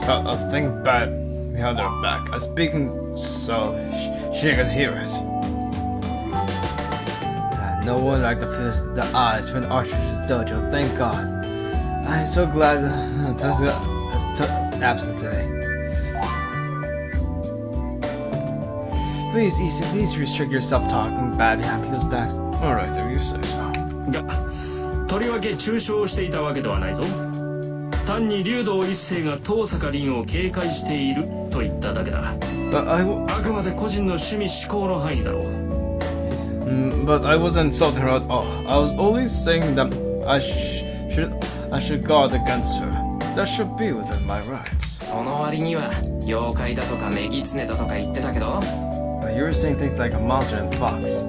a thing bad behind their back. I'm speaking so she can hear it. No wonder I could feel the eyes from Archer's dojo. Thank God. I'm so glad Tosa is absent today. Please, Issa, please restrict yourself talking bad behind people's backs. Alright, if you say so.
がとりわけ中傷していたわけではないぞ。単に竜道一世が遠坂凛を警戒していると言っただけだ。
But
あくまで個人の趣味嗜好の範囲だろう。
but I wasn't insulting her at all. I was only saying that I should guard against her. That should be within my rights.
その割には妖怪だとか女狐だとか言ってたけど。
But you were saying things like a monster and fox.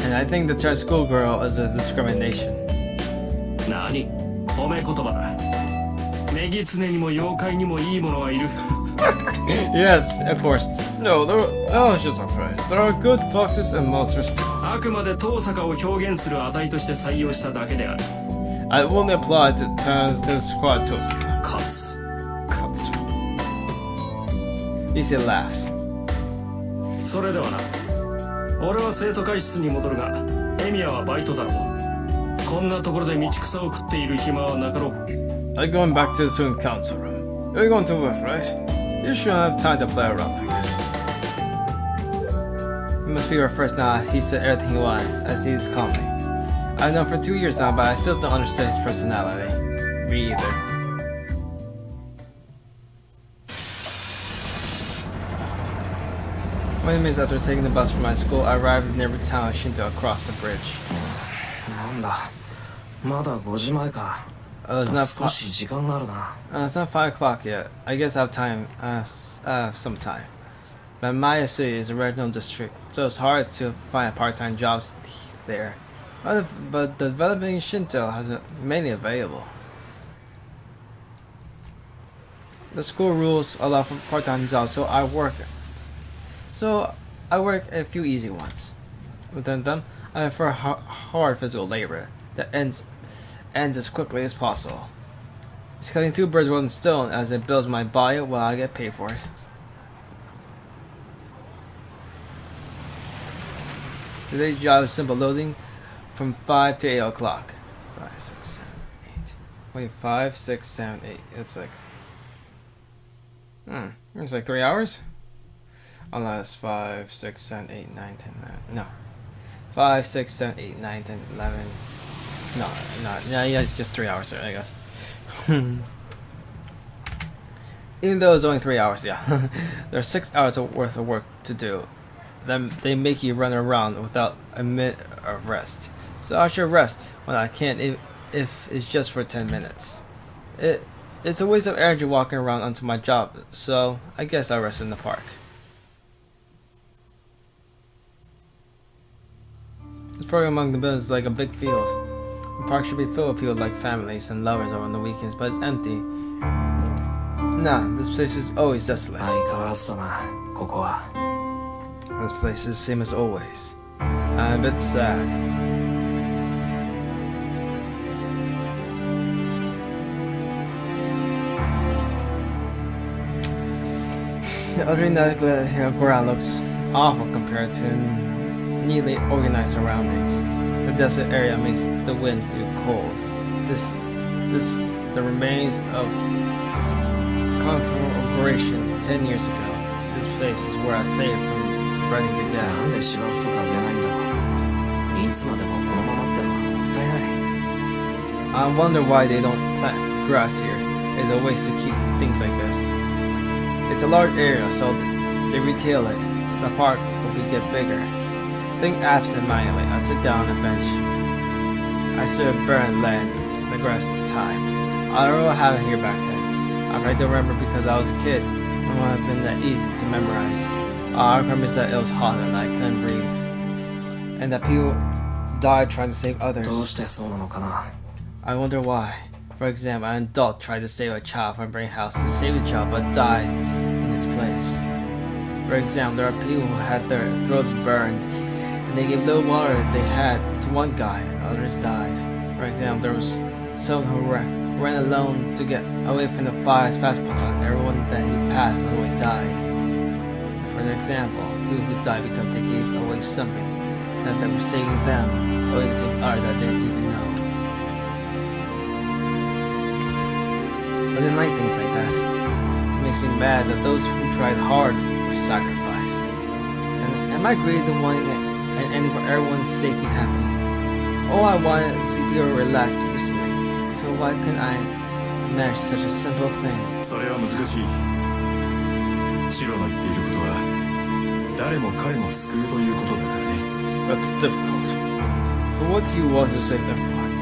And I think the term schoolgirl is a discrimination.
何？褒め言葉だ。女狐にも妖怪にもいいものはいる。
Yes, of course. No, I was just a phrase. There are good foxes and monsters too.
あくまで遠坂を表現する値として採用しただけである。
I only applied to terms to describe Tosuka.
かつ。
Katsu. He said laughs.
それではな。俺は生徒会室に戻るが、エミヤはバイトだろう。こんなところで道草を食っている暇はなかろう。
I'm going back to the student council room. You're going to work, right? You shouldn't have time to play around like this. You must be our first now. He said everything he wants, as he is calmly. I've known for 2 years now, but I still don't understand his personality. Me either. Twenty minutes after taking the bus from my school, I arrived near the town of Shinto across the bridge.
なんだまだ5時前か
It's not
少し時間があるな
it's not 5 o'clock yet. I guess I have time, some time. But Maya City is a regional district, so it's hard to find part-time jobs there. But the developing Shinto has many available. The school rules allow for part-time jobs, so I work a few easy ones. Within them, I prefer hard physical labor that ends as quickly as possible. It's cutting two birds with one stone, as it builds my body while I get paid for it. Today's job is simple loading from 5 to 8 o'clock. 5, 6, 7, 8. Wait, 5, 6, 7, 8. It's like... It's like 3 hours? Unless 5, 6, 7, 8, 9, 10, 11. No. 5, 6, 7, 8, 9, 10, 11. No, yeah, it's just 3 hours, I guess. Even though it's only 3 hours, yeah. There's 6 hours worth of work to do. Then they make you run around without a minute of rest. So I should rest when I can, if it's just for 10 minutes. It's a waste of energy walking around onto my job, so I guess I'll rest in the park. This program among the buildings is like a big field. The park should be filled with people like families and lovers over on the weekends, but it's empty. Nah, this place is always desolate.
相変わらずだなここは
This place is the same as always. I'm a bit sad. The other ground looks awful compared to neatly organized surroundings. The desert area makes the wind feel cold. The remains of conflagration 10 years ago. This place is where I saved from burning to
な
death.
んで芝生とか植えないんだろういつまでもこのままってのはもったいない
I wonder why they don't plant grass here. It's a waste to keep things like this. It's a large area, so they retail it. The park will get bigger. Think absent-mindedly. I sit down on a bench. I stood at burn land, the grass time. I don't know what happened here back then. I don't remember because I was a kid. It wouldn't have been that easy to memorize. All I remember is that it was hot and I couldn't breathe. And that people died trying to save others.
どうしてそうなのかな
I wonder why. For example, an adult tried to save a child from a burning house to save the child but died in its place. For example, there are people who had their throats burned and they gave little water they had to one guy and others died. For example, there was someone who ran alone to get away from the fire as fast as possible and everyone that he passed on the way died. And for example, people who died because they gave away something that they were saving them or they saved others that didn't even know. I didn't like things like that. It makes me mad that those who tried hard were sacrificed. And am I greedy to wanting an ending where everyone's safe and happy? All I wanted is to see people relax peacefully. So why couldn't I manage such a simple thing?
それは難しいシロの言っていることは誰も彼も救うということだからね
That's difficult. But what do you want to save everyone?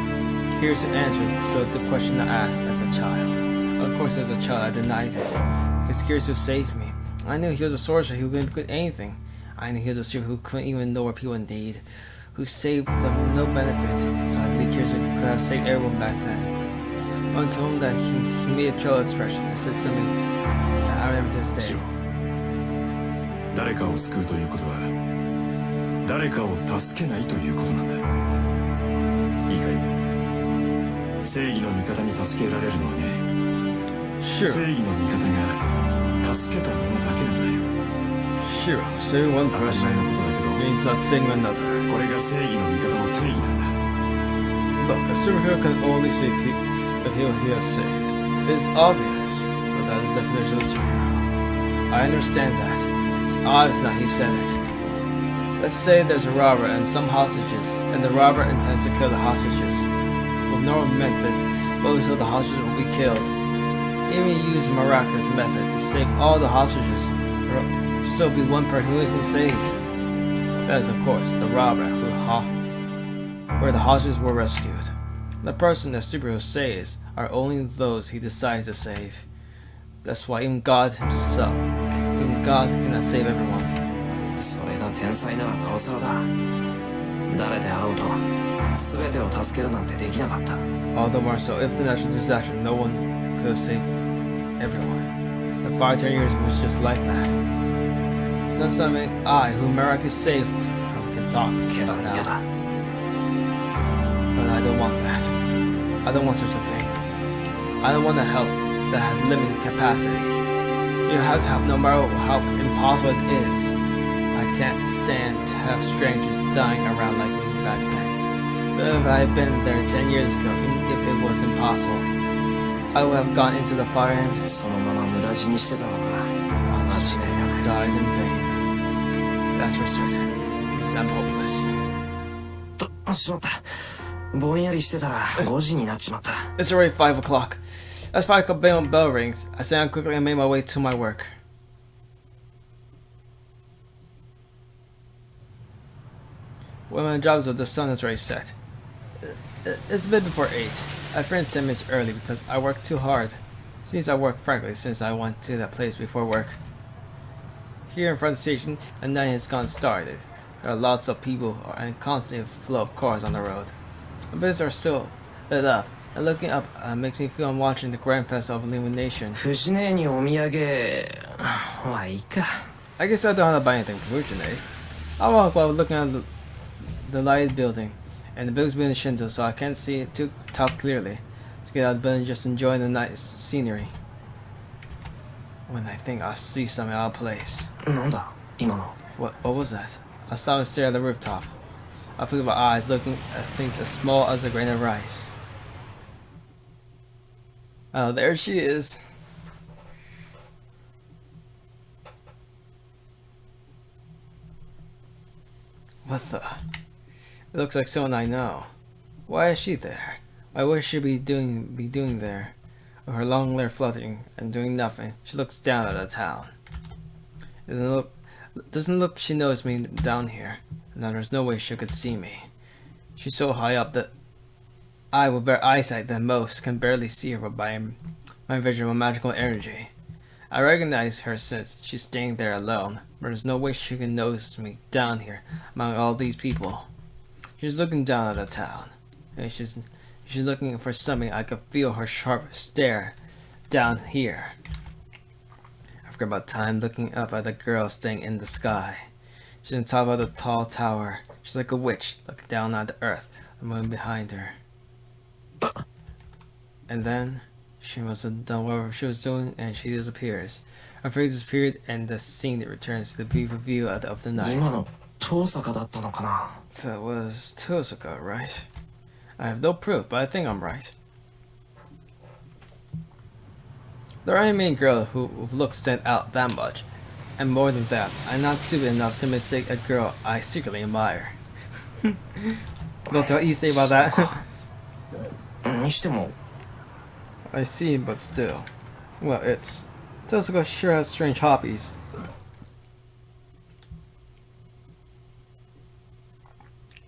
Here's the answer to the question I asked as a child. Of course, as a child, I denied it. Because Kiryu saved me. I knew he was a sorcerer who couldn't do anything. I knew he was a sorcerer who couldn't even know where people in need, who saved them no benefit. So I believe Kiryu could have saved everyone back then. One told him that he made a troll expression and said something that I remember to this
シ
day.
ロ誰かを救うということは誰かを助けないということなんだいいかい正義の味方に助けられるのはね
Sure.
正義の味方が助けた者だけなんだよ
Sure. Saving one
当たり
person
前のことだけど
means not saving another.
これが正義の味方の定義なんだ
Look, a superhero can only save the people he has saved. It is obvious, but that is the definition of a superhero. I understand that. It's obvious that he said it. Let's say there's a robber and some hostages, and the robber intends to kill the hostages. With normal methods, most of the hostages will be killed. Even used a miraculous method to save all the hostages, there will still be one person who isn't saved. That is, of course, the robber where the hostages were rescued. The person the superhero saves are only those he decides to save. That's why even God himself, even God cannot save everyone.
それが天才ならなおさらだ。誰であろうと全てを助けるなんてできなかった。
All the more so, if the natural disaster, no one could have saved everyone. The 5 10 years was just like that. It's not something I, who miraculously saved from, can talk
けど
about
嫌
now.
だ。
But I don't want that. I don't want such a thing. I don't want a help that has limited capacity. You have to help no matter how impossible it is. I can't stand to have strangers dying around like me back then. But if I had been there 10 years ago, even if it was impossible, I would have gone into the fire and
そのまま無駄死にしてたのが間違いなく。
died in vain. That's for certain. Because I'm hopeless.
と、しまった。ぼんやりしてたら5時になっちまった。
It's already 5 o'clock. As 5 o'clock bell rings, I sat down quickly and made my way to my work. When my job is up, the sun is already set. It's a bit before 8. I finished 10 minutes early because I worked too hard. Seems I worked frankly since I went to that place before work. Here in front of the station, the night has gone started. There are lots of people and a constant flow of cars on the road. The buildings are still lit up, and looking up makes me feel I'm watching the Grand Festival of Illumination.
藤姉にお土産はいいか。
I guess I don't have to buy anything from Fujine. I walk while looking at the lighted building, and the building's being Shinto, so I can't see it too top clearly. Let's get out of the building and just enjoy the nice scenery. When I think I'll see something out of place.
なんだ今の。
What was that? I saw him stare at the rooftop. I feel my eyes looking at things as small as a grain of rice. Oh, there she is. What the? It looks like someone I know. Why is she there? Why would she be doing there? With her long hair fluttering and doing nothing, she looks down at the town. Doesn't look she knows me down here. Now there's no way she could see me. She's so high up that I, with better eyesight than most, can barely see her by my vision of magical energy. I recognize her since she's staying there alone, but there's no way she can notice me down here among all these people. She's looking down at the town, and she's looking for something. I could feel her sharp stare down here. I forgot about time looking up at the girl staying in the sky. She's on top of the tall tower. She's like a witch looking down at the earth, the moon behind her. And then she must have done whatever she was doing, and she disappears. Her face disappeared, and the scene returns to the beautiful view of the night.
今の遠坂だったのかな。
That was Tosaka, right? I have no proof, but I think I'm right. There aren't many girls who looks stand out that much. And more than that, I'm not stupid enough to mistake a girl I secretly admire. Don't tell what you say about that.
にしても
I see, but still. Well, Tosaka sure has strange hobbies.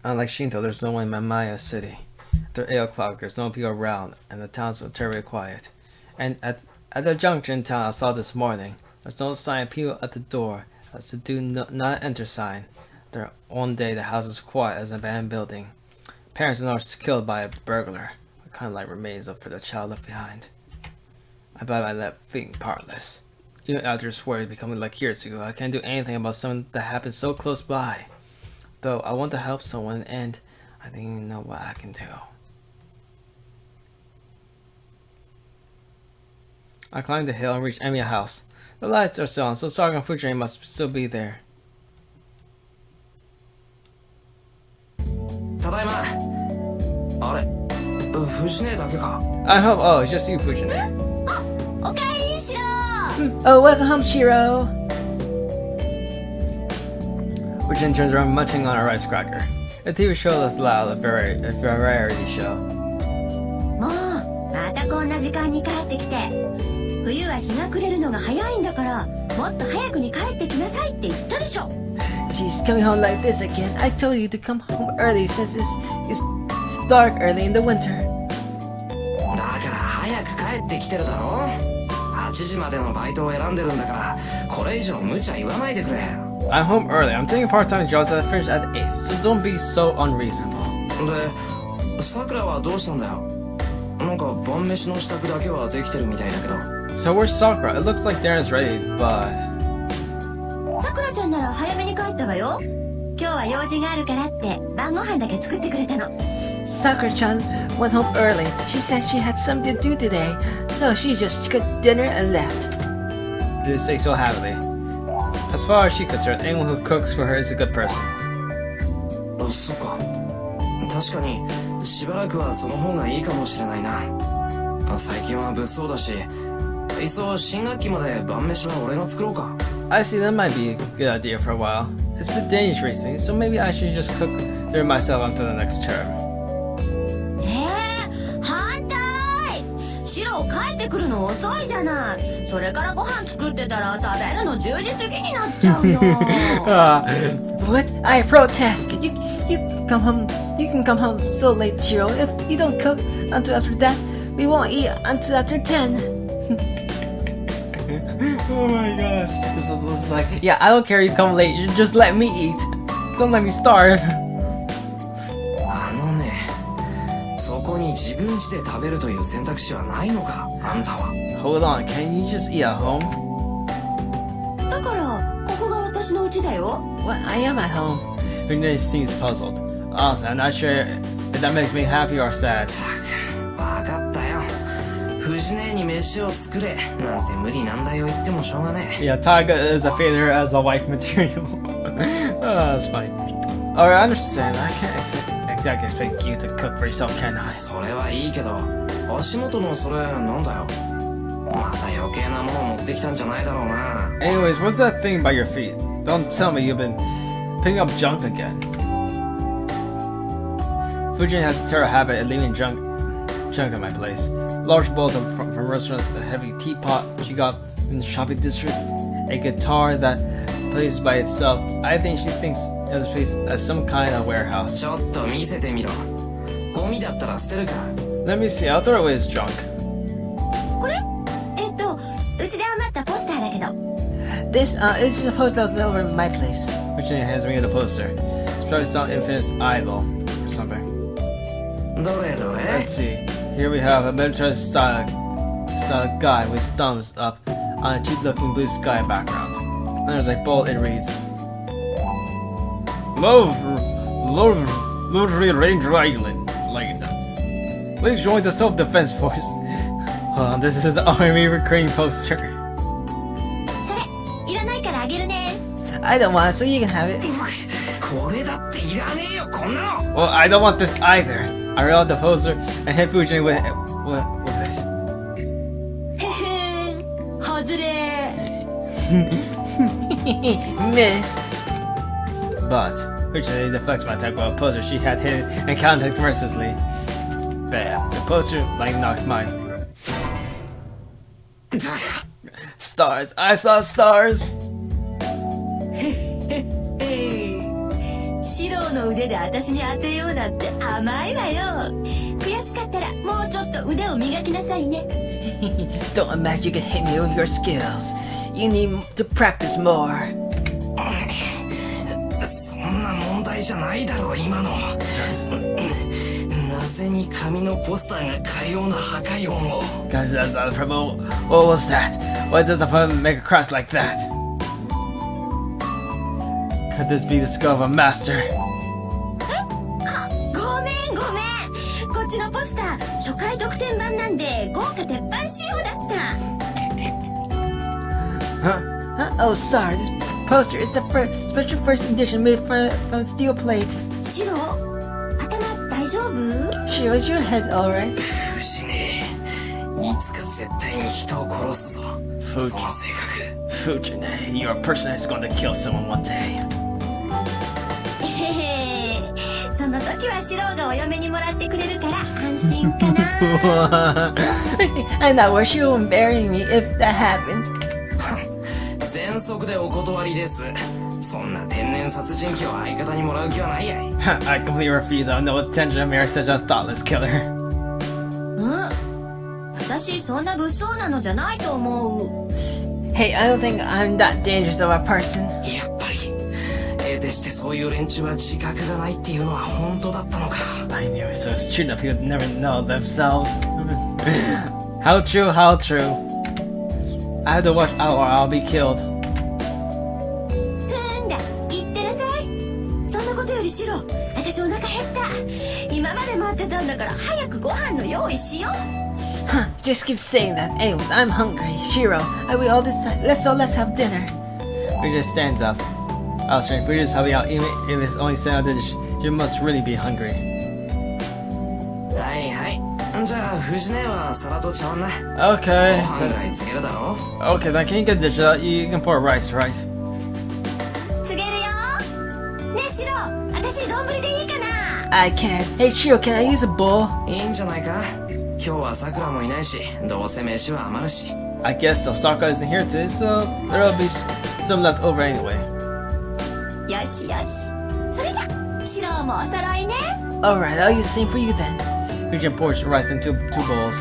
Unlike Shinto, there's no one in Maya City. After 8 o'clock, there's no people around, and the town's so terribly quiet. And at the junction in town I saw this morning, there's no sign of people at the door. That's the do not enter sign. There, one day the house is quiet as an abandoned building. Parents and others killed by a burglar. What kind of light remains up for the child left behind? I bet I left feeling powerless. Even after swear to becoming like years ago, I can't do anything about something that happened so close by. Though I want to help someone, and I don't even know what I can do. I climbed the hill and reached Emiya's house. The lights are still on, so Saga and Fujin must still be there.
ただいま。あれ藤姉だけか。
I hope. Oh, it's just you, Fujin.
おかえりしろ
Oh, welcome home, Shiro!
Fujin turns around munching on a rice cracker. The TV show is loud, a variety show.
な時間に帰ってきて、冬は日が暮れるのが早いんだからもっと早くに帰ってきなさいって言ったでしょ。
She's coming home like this again. I told you to come home early since it's dark early in the winter.
だから早く帰ってきてるだろ。8時までのバイトを選んでるんだから、これ以上無茶言わないでくれ。
I'm home early. I'm taking part-time jobs that I finish at 8, so don't be so unreasonable.
で、さくらはどうしたんだよ。なんか晩飯の支度だけはできてるみたいだけど。
So where's Sakura? It looks like Darren's ready, but...
さくらちゃんなら早めに帰ったわよ。今日は用事があるからって晩ご飯だけ作ってくれたの。
Sakura-chan went home early. She said she had something to do today, so she just cooked dinner and left.
Did say so happily. As far as she's concerned, anyone who cooks for her is a good person.
あ、そっか。確かにしばらくはその方がいいかもしれないな。最近は物騒だし、いっそ新学期まで晩飯は俺が作ろうか。
I see that might be a good idea for a while. It's been dangerous recently, so maybe I should just cook dinner myself until the next term.
反対。シロ帰ってくるの遅いじゃない。それからご飯作ってたら食べるの10時過ぎになっちゃうよ。
What? I protest. You come home. You can come home so late, Shiro. If you don't cook until after that, we won't eat until after 10.
Oh my gosh. This is like, yeah, I don't care you come late, you just let me eat. Don't let me starve.
あのね、そこに自分家で食べるという選択肢はないのか、あんたは。
Hold on, can you just eat at home?
だからここが私の家だよ。
What? I am at home.
Fujine seems puzzled. Honestly, I'm not sure if that makes me happy or sad.
わかったよ。藤姉に飯を作れなんて無理難題を言ってもしょうがねえ。
Yeah, Taiga is a failure as a wife material. Oh, that's funny. Alright, I understand. I can't exactly expect you to cook for yourself, can I?
それはいいけど、足元のそれなんだよ。また余計なもの持ってきたんじゃないだろうな。
Anyways, what's that thing by your feet? Don't tell me you've been picking up junk again. Fujin has a terrible habit of leaving junk at my place. Large bowls from restaurants, a heavy teapot she got in the shopping district, a guitar that plays by itself. I think she thinks of this place as some kind of warehouse.
ちょっと見せてみろ。ゴミだったら捨てるか。
Let me see, I'll throw away his junk.
これうちで余ったポスターだけど。
This is a post that was over in my place.
Fujin hands me the poster. It's probably some infamous idol or something.
どれどれ。
Let's see. Here we have a military style guy with thumbs up on a cheap-looking blue sky background. And there's like bold it reads, Military Ranger Island. Please join the self-defense force. Hold on, this is the army recruiting poster.
それいらないからあげるね。
I don't want it, so you can have it.
これだっていらねえよこんなの。
Well, I don't want this either. I read out the poster and hit Fujin with this.
へへん。外れ。
Missed.
But Fujin deflects my attack with a poster she had hit and counted mercilessly. Bam. The poster knocked my stars. I saw stars.
シロの腕で私に当てようなんて甘いわよ。悔しかったらもうちょっと腕を磨きなさいね。
Don't imagine you can hit me with your skills. You need to practice more.
そんな問題じゃないだろう今の。なぜに紙のポスターがかような破壊音を。
Guys, that's not a problem. What was that? Why does the phone make a crash like that? Could this be the skill of a master?
ごめん。こっちのポスター初回特典版なんで豪華鉄板仕様だった。
Oh, sorry. This poster is the special first edition made from steel plate.
シロ、頭大丈夫？
Shiro, is your head alright?
藤ねいつか絶対に人を殺すぞ。その性格。
Fujin, your person is going to kill someone one day.
その時はシロがお嫁にもらってくれるから安心かな。
I'm not worried she won't bury me if that happened.
全速でお断りです。そんな天然殺人鬼を相方にもらう気はないやい。
I completely refuse. I have no intention of marrying such a thoughtless killer.
私そんな物騒なのじゃないと思う。
Hey, I don't think I'm that dangerous of a person.
やっぱり得てしてそういう連中は自覚がないっていうのは本当だったのか。
I knew it, so it's true that people never know themselves. How true, how true. I have to watch out or I'll be killed.
ふんだ、いってらっしゃい。そんなことよりシロ、私お腹減った。今まで待ってたんだから早くご飯の用意しよう。
Huh, just keep saying that. Anyways, I'm hungry. Shiro, I wait all this time. Let's have dinner.
He just stands up. I'll drink. We're just helping out, even if it's only saying that you must really be hungry.
はいはい。じゃあ藤姉は皿と茶碗な。
Okay.
ご飯ぐらいつけるだろ。
Okay, then can you get the dish out? You can pour rice, right?
告げるよ。ねえシロ、私丼でいいかな。
I can. Hey, Shiro, can I use a bowl?
いいんじゃないか。今日はさくらもいないし、どうせ飯は余るし。
I guess so. Sakura isn't here today, so there'll be some left over anyway.
よしよし。それじゃ、シロもお揃いね。
Alright, I'll use the same for you then.
We can pour rice in two bowls.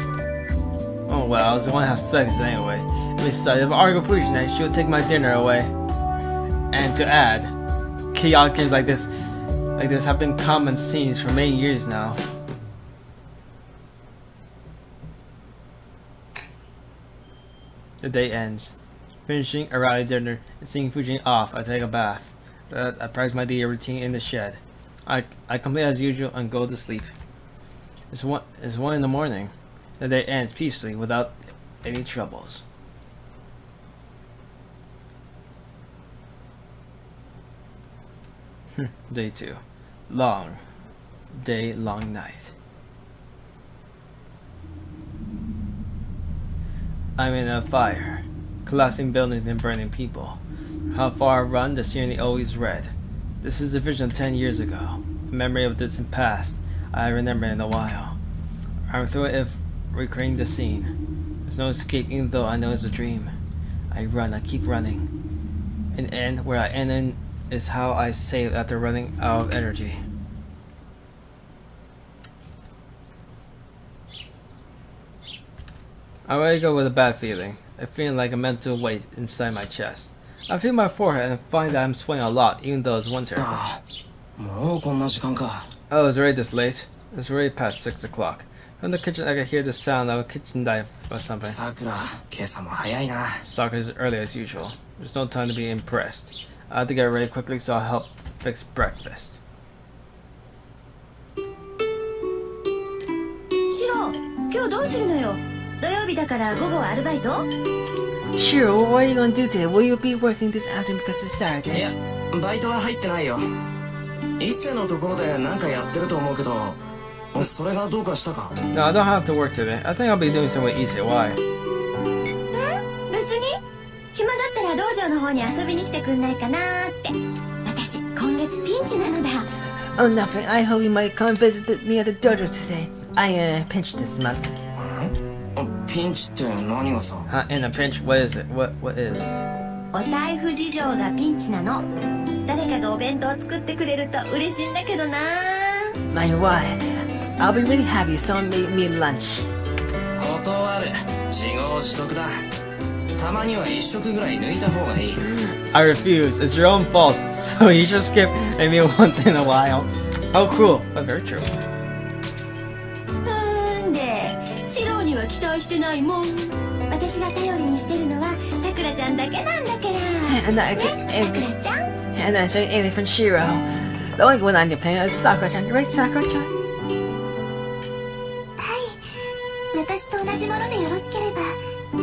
Oh well, I was going to have sex anyway. Besides, if I argue with Fuji, she'll take my dinner away. And to add, chaotic games like this have been common scenes for many years now. The day ends. Finishing a rally dinner and seeing Fujin off, I take a bath. I practice my daily routine in the shed. I complete as usual and go to sleep. It's 1 in the morning. The day ends peacefully without any troubles. Day 2. Long day, long night. I'm in a fire. Collapsing buildings and burning people. How far I run, the scenery always red. This is a vision of 10 years ago. A memory of the distant past I remember in a while. I'm through it if recreating the scene. There's no escape even though I know it's a dream. I run, I keep running. An end where I end in is how I save after running out of energy. I wake up with a bad feeling. A feeling like a mental weight inside my chest. I feel my forehead and find that I'm sweating a lot even though it's winter.
ああ、もうこんな時間か。
Oh, it's already this late? It's already past 6 o'clock. From the kitchen I can hear the sound of a kitchen knife or something.
さくら、今朝も早いな。
Soccer is early as usual. There's no time to be impressed. I have to get ready quickly so I'll help fix breakfast.
シロ、今日どうするのよ。土曜日だから午後はアルバイト？
Shiro, what are you gonna do today? Will you be working this afternoon because it's
い
Saturday?
や、バイトは入ってないよ。一世のところでなんかやってると思うけど、それがどうかしたか？
No, I don't have to work today. I think I'll be doing some with Issei. Why?
別に。暇だったら道場の方に遊びに来てくんないかなーって。私、今月ピンチなのだ。
Oh, nothing. I hope you might come visit me at the dojo today. I am pinched this month.
ピンチって何がさ？
Huh, in a pinch? What is it? What is?
お財布事情がピンチなの。誰かがお弁当作ってくれると嬉しいんだけどな。
My what? I'll be really happy if someone made me lunch.
断る。自業自得だ。たまには一食ぐらい抜いた方がいい。
I refuse. It's your own fault. So you should skip a meal once in a while. How cruel, but very true.
で、シロには期待してないもん。私が頼りにしてるのはさくらちゃんだけなんだから。
And not expect
ね、さく
anything.
らちゃん。
And not expect anything from Shiro. The only one I'm depending on is Sakura-chan. Right, Sakura-chan?
はい。私と同じものでよろしければ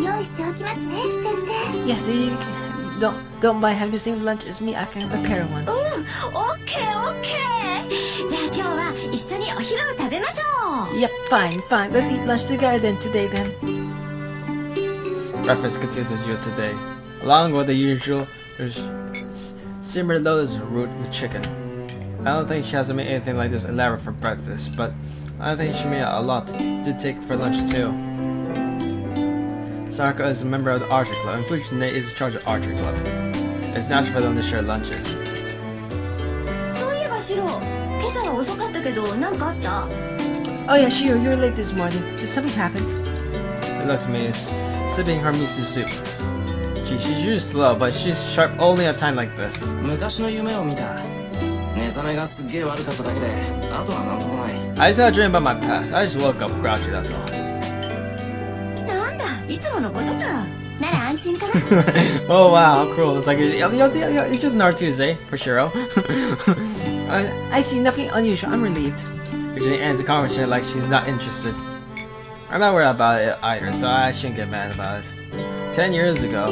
用意しておきますね、先生。
Yes, if you don't mind having the same lunch as me, I can prepare one.
オッケーオッケー。じゃあ今日は一緒にお昼を食べましょう。
Yep, fine. Let's eat lunch together then today then.
Breakfast continues as usual today. Along with the usual, there's simmered lotus root with chicken. I don't think she hasn't made anything like this elaborate for breakfast, but I think she made a lot to take for lunch too. Saraka is a member of the archery club, and Fujine is in charge of the archery club. It's natural for them to share lunches.
そういえばシロ、今朝は遅かったけど何かあった？
Oh yeah, Shiro, you were late this morning. Did something happen?
It looks at me, sipping her miso soup. She's usually slow, but she's sharp only at a time like this.
昔の夢を見た。寝覚めがすっげえ悪かっただけで、あとはなんともない。
I just had a dream about my past. I just woke up grouchy, that's all.
なんだ、いつものことか。なら安心かな。
Oh wow, how cruel. It's like, it's just another Tuesday for Shiro.
I see nothing unusual. I'm relieved.
Virginia ends the conversation like she's not interested. I'm not worried about it either, so I shouldn't get mad about it. 10 years ago,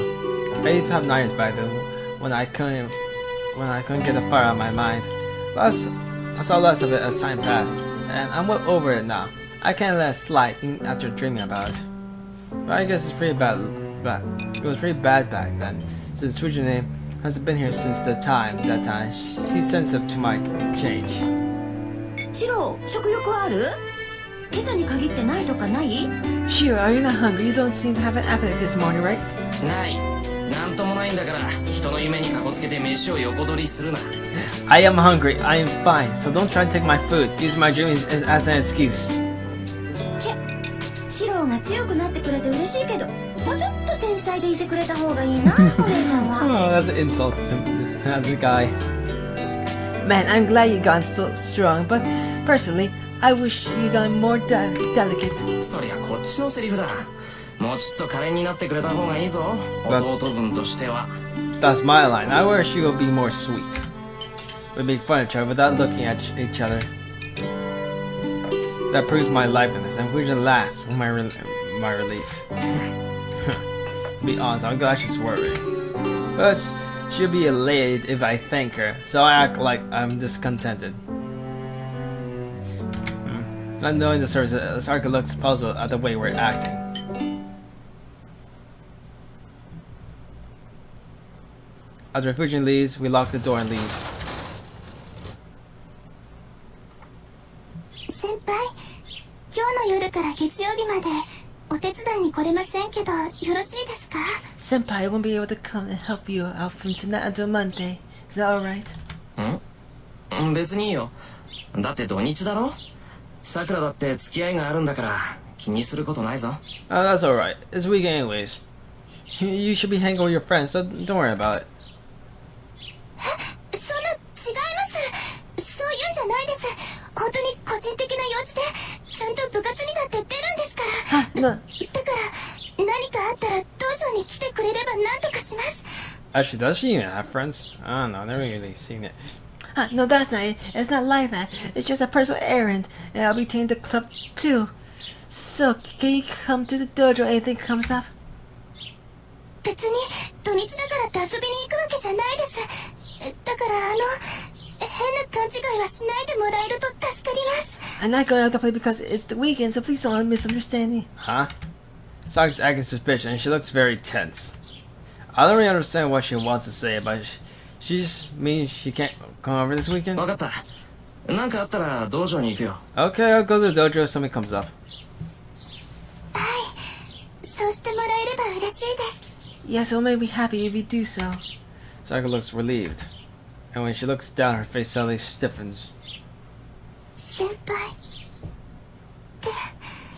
I used to have nightmares back then when I couldn't get the fire out of my mind. But I saw less of it as time passed, and I'm well over it now. I can't let it slide after dreaming about it. But I guess it's pretty bad. It was pretty bad back then, since Fujine hasn't been here since that time. She's sensitive to my change.
シロ、食欲はある？今朝に限ってないとかない？
Shiro, are you not hungry? You don't seem to have an appetite this morning, right?
ない。なんともないんだから、人の夢にかこつけて飯を横取りするな。
I am hungry. I am fine. So don't try to take my food. Use my dreams as an excuse.
シロが強くなってくれて嬉しいけど、もうちょっと繊細でいてくれた方がいいな、お姉ちゃんは。
Oh, that's an insult to him as a guy.
Man, I'm glad you got so strong, but personally, I wish you got more delicate.
そりゃこっちのセリフだ。もうちょっと可憐になってくれた方がいいぞ。弟分としては。
That's my line. I wish you would be more sweet. We make fun of each other without looking at each other. That proves my liveliness, and Fujin laughs with my relief. To be honest, I'm glad she's worried. But she'll be elated if I thank her, so I act like I'm discontented. Not knowing the service, Sarka looks puzzled at the way we're acting. After Fujin leaves, we lock the door and leave.
先輩、今日の夜から月曜日までお手伝いに来れませんけどよろしいですか？
Senpai won't be able to come and help you out from tonight until Monday. Is that alright?
別にいいよ。だって土日だろ。さくらだって付き合いがあるんだから気にすることないぞ。
Oh, that's alright. It's weekend anyways. You should be hanging with your friends, so don't worry about it.
そんな違います。そういうんじゃないです。本当に個人的な用事でちゃんと部活にだって出るんですから。
No.
だから何かあったら道場に来てくれれば何とかします。
Actually, does she even have friends? I don't know. I've never really seen it.
No, that's not it. It's not like that. It's just a personal errand, and I'll be taking the club too. So, can you come to the dojo if anything comes up?
別に土日だからって遊びに行くわけじゃないです。だから変な勘違いはしないでもらえると助かります。
I'm not going out to play because it's the weekend, so please don't misunderstand me.
Huh? Saka's acting suspicious and she looks very tense. I don't really understand what she wants to say, but she just means she can't come over this weekend?
わかった。なんかあったら道場に行くよ。
Okay, I'll go to the dojo if something comes up.
はい、そうしてもらえれば嬉しいです。
Yes, it'll make me happy if you do so.
Saka looks relieved. And when she looks down, her face suddenly stiffens.
先輩。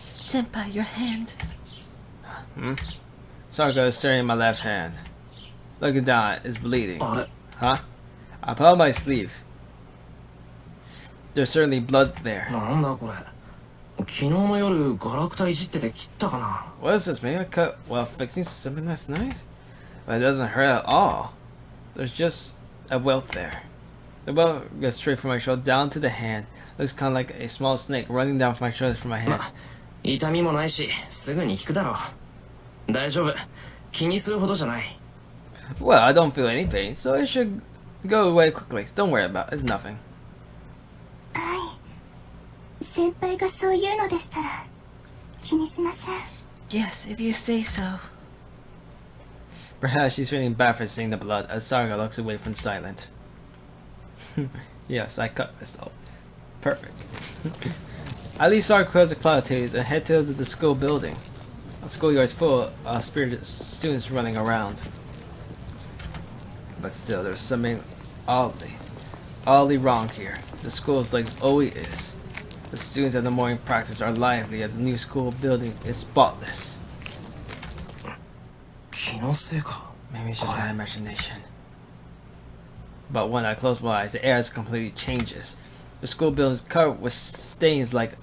Senpai, your hand.
Saka is staring at my left hand. Looking down, it's bleeding.
あれ
Huh? I pull out my sleeve. There's certainly blood there.
なんだこれ。昨日の夜ガラクタいじってて切ったかな。
What is this? Maybe I cut while fixing something last night? But it doesn't hurt at all. There's just a welt there. The welt goes straight from my shoulder down to the hand. Looks kind of like a small snake running down from my shoulders from my hand.
痛みもないしすぐに効くだろう。大丈夫。気にするほどじゃない。
Well, I don't feel any pain, so it should go away quickly. Don't worry about it. It's nothing.
はい。先輩がそう言うのでしたら気にしません。
Yes, if you say so.
Perhaps she's feeling bad for seeing the blood as Saga looks away from silent. Yes, I cut myself. Perfect. I leave Star Clothes and Cloudtails and head to the school building. The schoolyard is full of spirited students running around. But still, there's something oddly wrong here. The school is like it always is. The students at the morning practice are lively, and the new school building is spotless.
気のせいか。
Maybe it's just my imagination. But when I close my eyes, the air completely changes. The school building is covered with stains like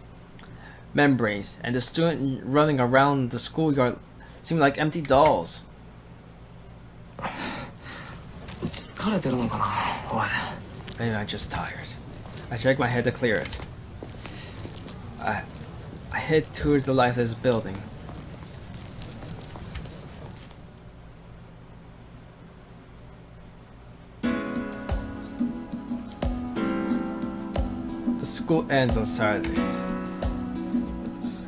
membranes, and the students running around the schoolyard seem like empty dolls.
疲れてるのかな、おい。
Maybe I'm just tired. I shake my head to clear it. I head towards the lifeless building. The school ends on Saturdays.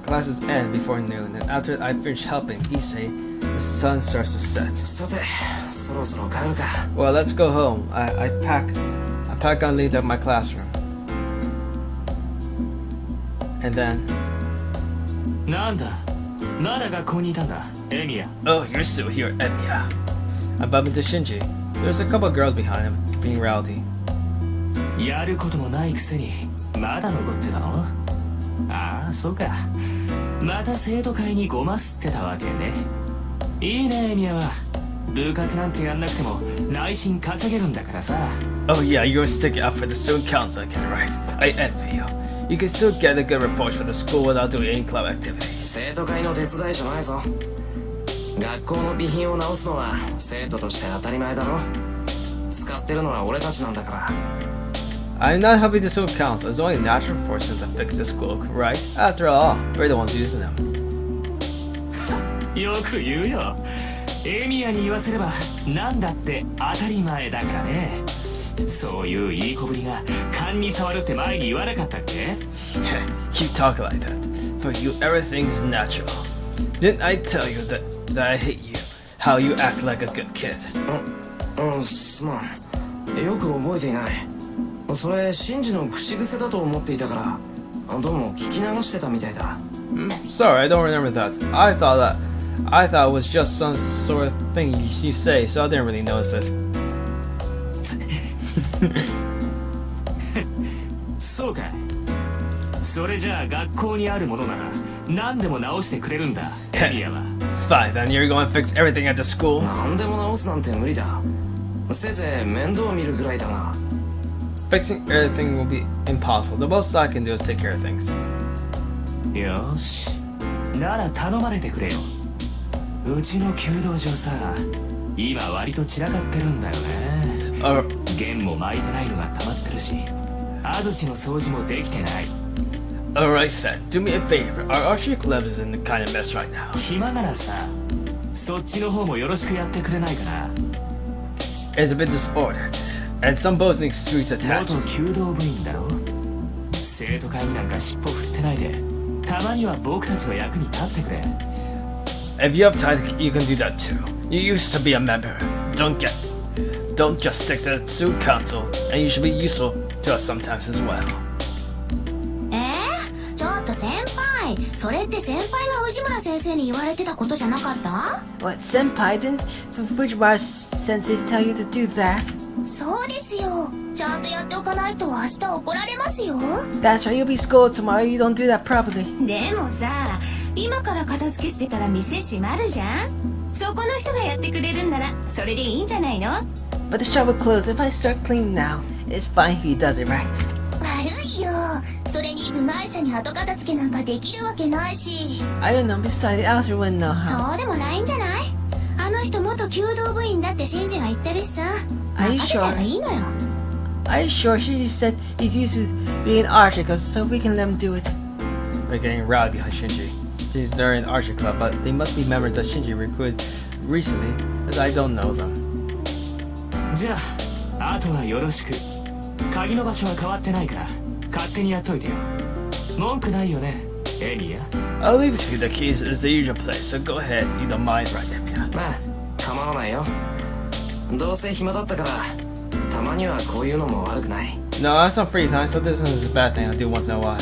Classes end before noon, and after I finish helping Issei, the sun starts to set.
さて、そろそろ帰るか。
Well, let's go home. I pack on leave at my classroom. And then,
なんだまだ学校にいたんだエミヤ
oh, you're still here, Emiya. I bump into Shinji. There's a couple girls behind him, being rowdy.
やることもないくせにまだ残ってたのああそうかまた生徒会にごますってたわけねいいねエミヤは部活なんてやんなくても内心稼げるんだからさ
Oh yeah, you're sticking up for the student council again, right? I envy you. You can still get a good report for the school without doing any club activities.
生徒会の手伝いじゃないぞ。学校の備品を直すのは生徒として当たり前だろ。使ってるのは俺たちなんだから。
I'm not helping the student council. It's only natural for us to fix the school, right? After all, we're the ones using them.
よく言うよエミヤに言わせればなんだって当たり前だからねそういういい子ぶりが勘に触るって前に言わなかったっけ
Keep talking like that. For you, everything is natural. Didn't I tell you that I hate you? How you act like a good kid.
すまん。よく覚えていない。それ、シンジの口癖だと思っていたから、どうも聞き流してたみたいだ。
Sorry, I don't remember that. I thought it was just some sort of thing you say, so I didn't really notice it.
そうかそれじゃあ学校にあるものなら何でも直してくれるんだエミヤは
Fine, then you're going to fix everything at the school?
何でも直すなんて無理だ。せいぜい面倒見るぐらいだな。
Fixing everything will be impossible. The most I can do is take care of things.
よーしなら頼まれてくれようちの弓道場さ今割と散らかってるんだよね弦も巻いてないのが溜まってるし安土の掃除もできてない
Alright then, do me a favor. Our archery club is in the kind of mess right now.
暇ならさそっちの方もよろしくやってくれないかな
It's a bit disordered, and some boasting streets attached.
元弓道部員だろ生徒会になんか尻尾振ってないでたまには僕たちの役に立ってくれ
If you have time, you can do that too. You used to be a member. Don't just stick to the student council, and you should be useful to us sometimes as well.
ちょっと先輩それって先輩が藤村先生に言われてたことじゃなかった
What, senpai? Didn't Fujiwara sensei tell you to do that?
そうですよちゃんとやっておかないと明日怒られますよ
That's right, you'll be scolded tomorrow if you don't do that properly.
でもさ今から片付けしてたら店閉まるじゃんそこの人がやってくれるんならそれでいいんじゃないの
But the shop will close if I start cleaning now. It's fine if he does it right.
悪いよそれに部外者に後片付けなんかできるわけないし
I don't know, besides, Alistair wouldn't know how.
そうでもないんじゃないあの人元弓道部員だってシンジが言ってるしさ
Are you
任せちゃえばいいのよ
Are you sure? She just said he's used to being an archer, so we can let him do it.
They're getting rowdy behind Shinji. They're in archery club, but they must be members that Shinji recruited recently, as I don't know them.
じゃああとはよろしく鍵の場所は変わってないから勝手にやっといてよ文句ないよねエミヤ
I'll leave it to you. The keys is the usual place, so go ahead. You don't mind, right, Emiya?
まあ構わないよ。どうせ暇だったからたまにはこういうのも悪くない。
No, I have some free time, so this isn't a bad thing I do once in a while.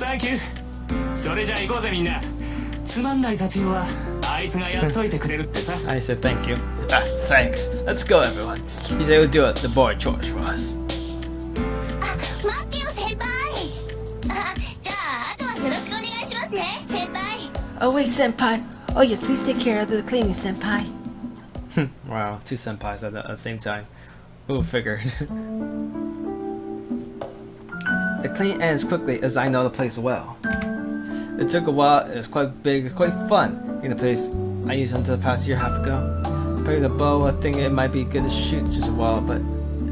サンキュー。それじゃあ行こうぜみんな。つまんない雑用はあいつがやっといてくれるってさ。
I said thank you. Ah, thanks. Let's go, everyone. He said he'll do it. The boy chores for us.
待ってよ先輩。じゃああとはよろしくお願いしますね先輩。
Oh, wait, senpai. Oh, yes, please take care of the cleaning, senpai.
Wow, two senpais at the same time. Who figured? The clean ends quickly as I know the place well. It took a while. It was quite big, quite fun in the place I used until the past year and a half ago. Playing the bow, I think it might be good to shoot just a while, but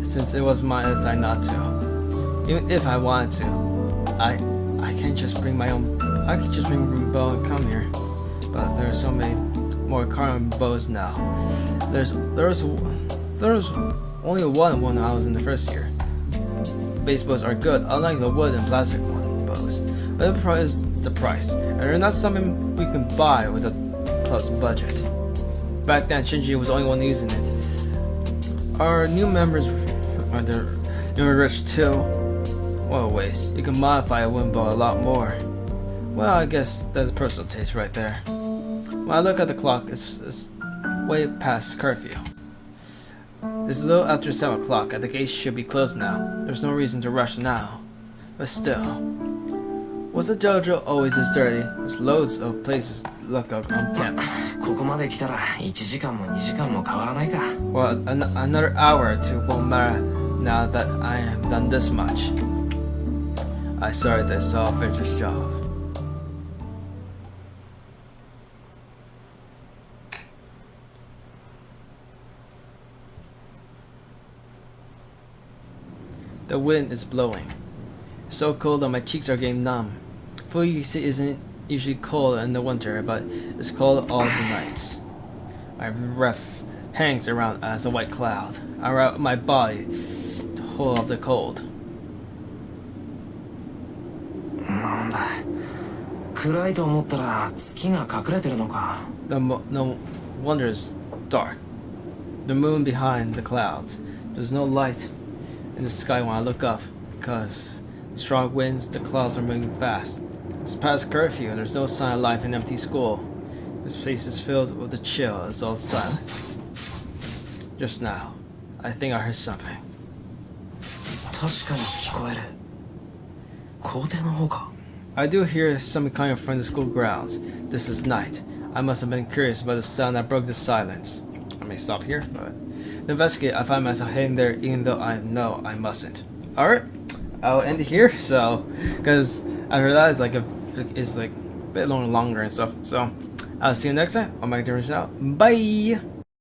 since it was mine, I decided not to. Even if I wanted to, I can't just bring my own. I could just bring my bow and come here, but there are so many more carbon bows now. There was only one when I was in the first year. Base bows are good, unlike the wood and plastic bows. But the price is the price, and they're not something we can buy with a plus budget. Back then, Shinji was the only one using it. Our new members are rich too. What a waste. You can modify a wind bow a lot more. Well, I guess that's personal taste right there. When I look at the clock, it's way past curfew. It's a little after 7 o'clock, and the gates should be closed now. There's no reason to rush now. But still, was the dojo always this dirty? There's loads of places to look up on campus.
ここまで来たら1時間も2時間も変わらないか。
Well, another hour or two won't matter now that I have done this much. I started this, so I'll finish this job. The wind is blowing. It's so cold that my cheeks are getting numb. Fuyuki isn't usually cold in the winter, but it's cold all the nights. My breath hangs around as a white cloud around my body to hold off the cold.
なんだ。暗いと思ったら月が隠れてるのか。
No wonder it's dark. The moon behind the clouds. There's no light in the sky when I look up because the strong winds, the clouds are moving fast. It's past curfew and there's no sign of life in empty school. This place is filled with the chill. It's all silent. Just now, I think I heard something.
確かに聞こえる。校庭の方か。
I do hear something coming from the school grounds. This is night. I must have been curious about the sound that broke the silence. I may stop here, but to investigate, I find myself heading there even though I know I mustn't. Alright, I'll end it here, so, because after that it's like a bit longer and stuff, so I'll see you next time. I'll make a difference out. Bye!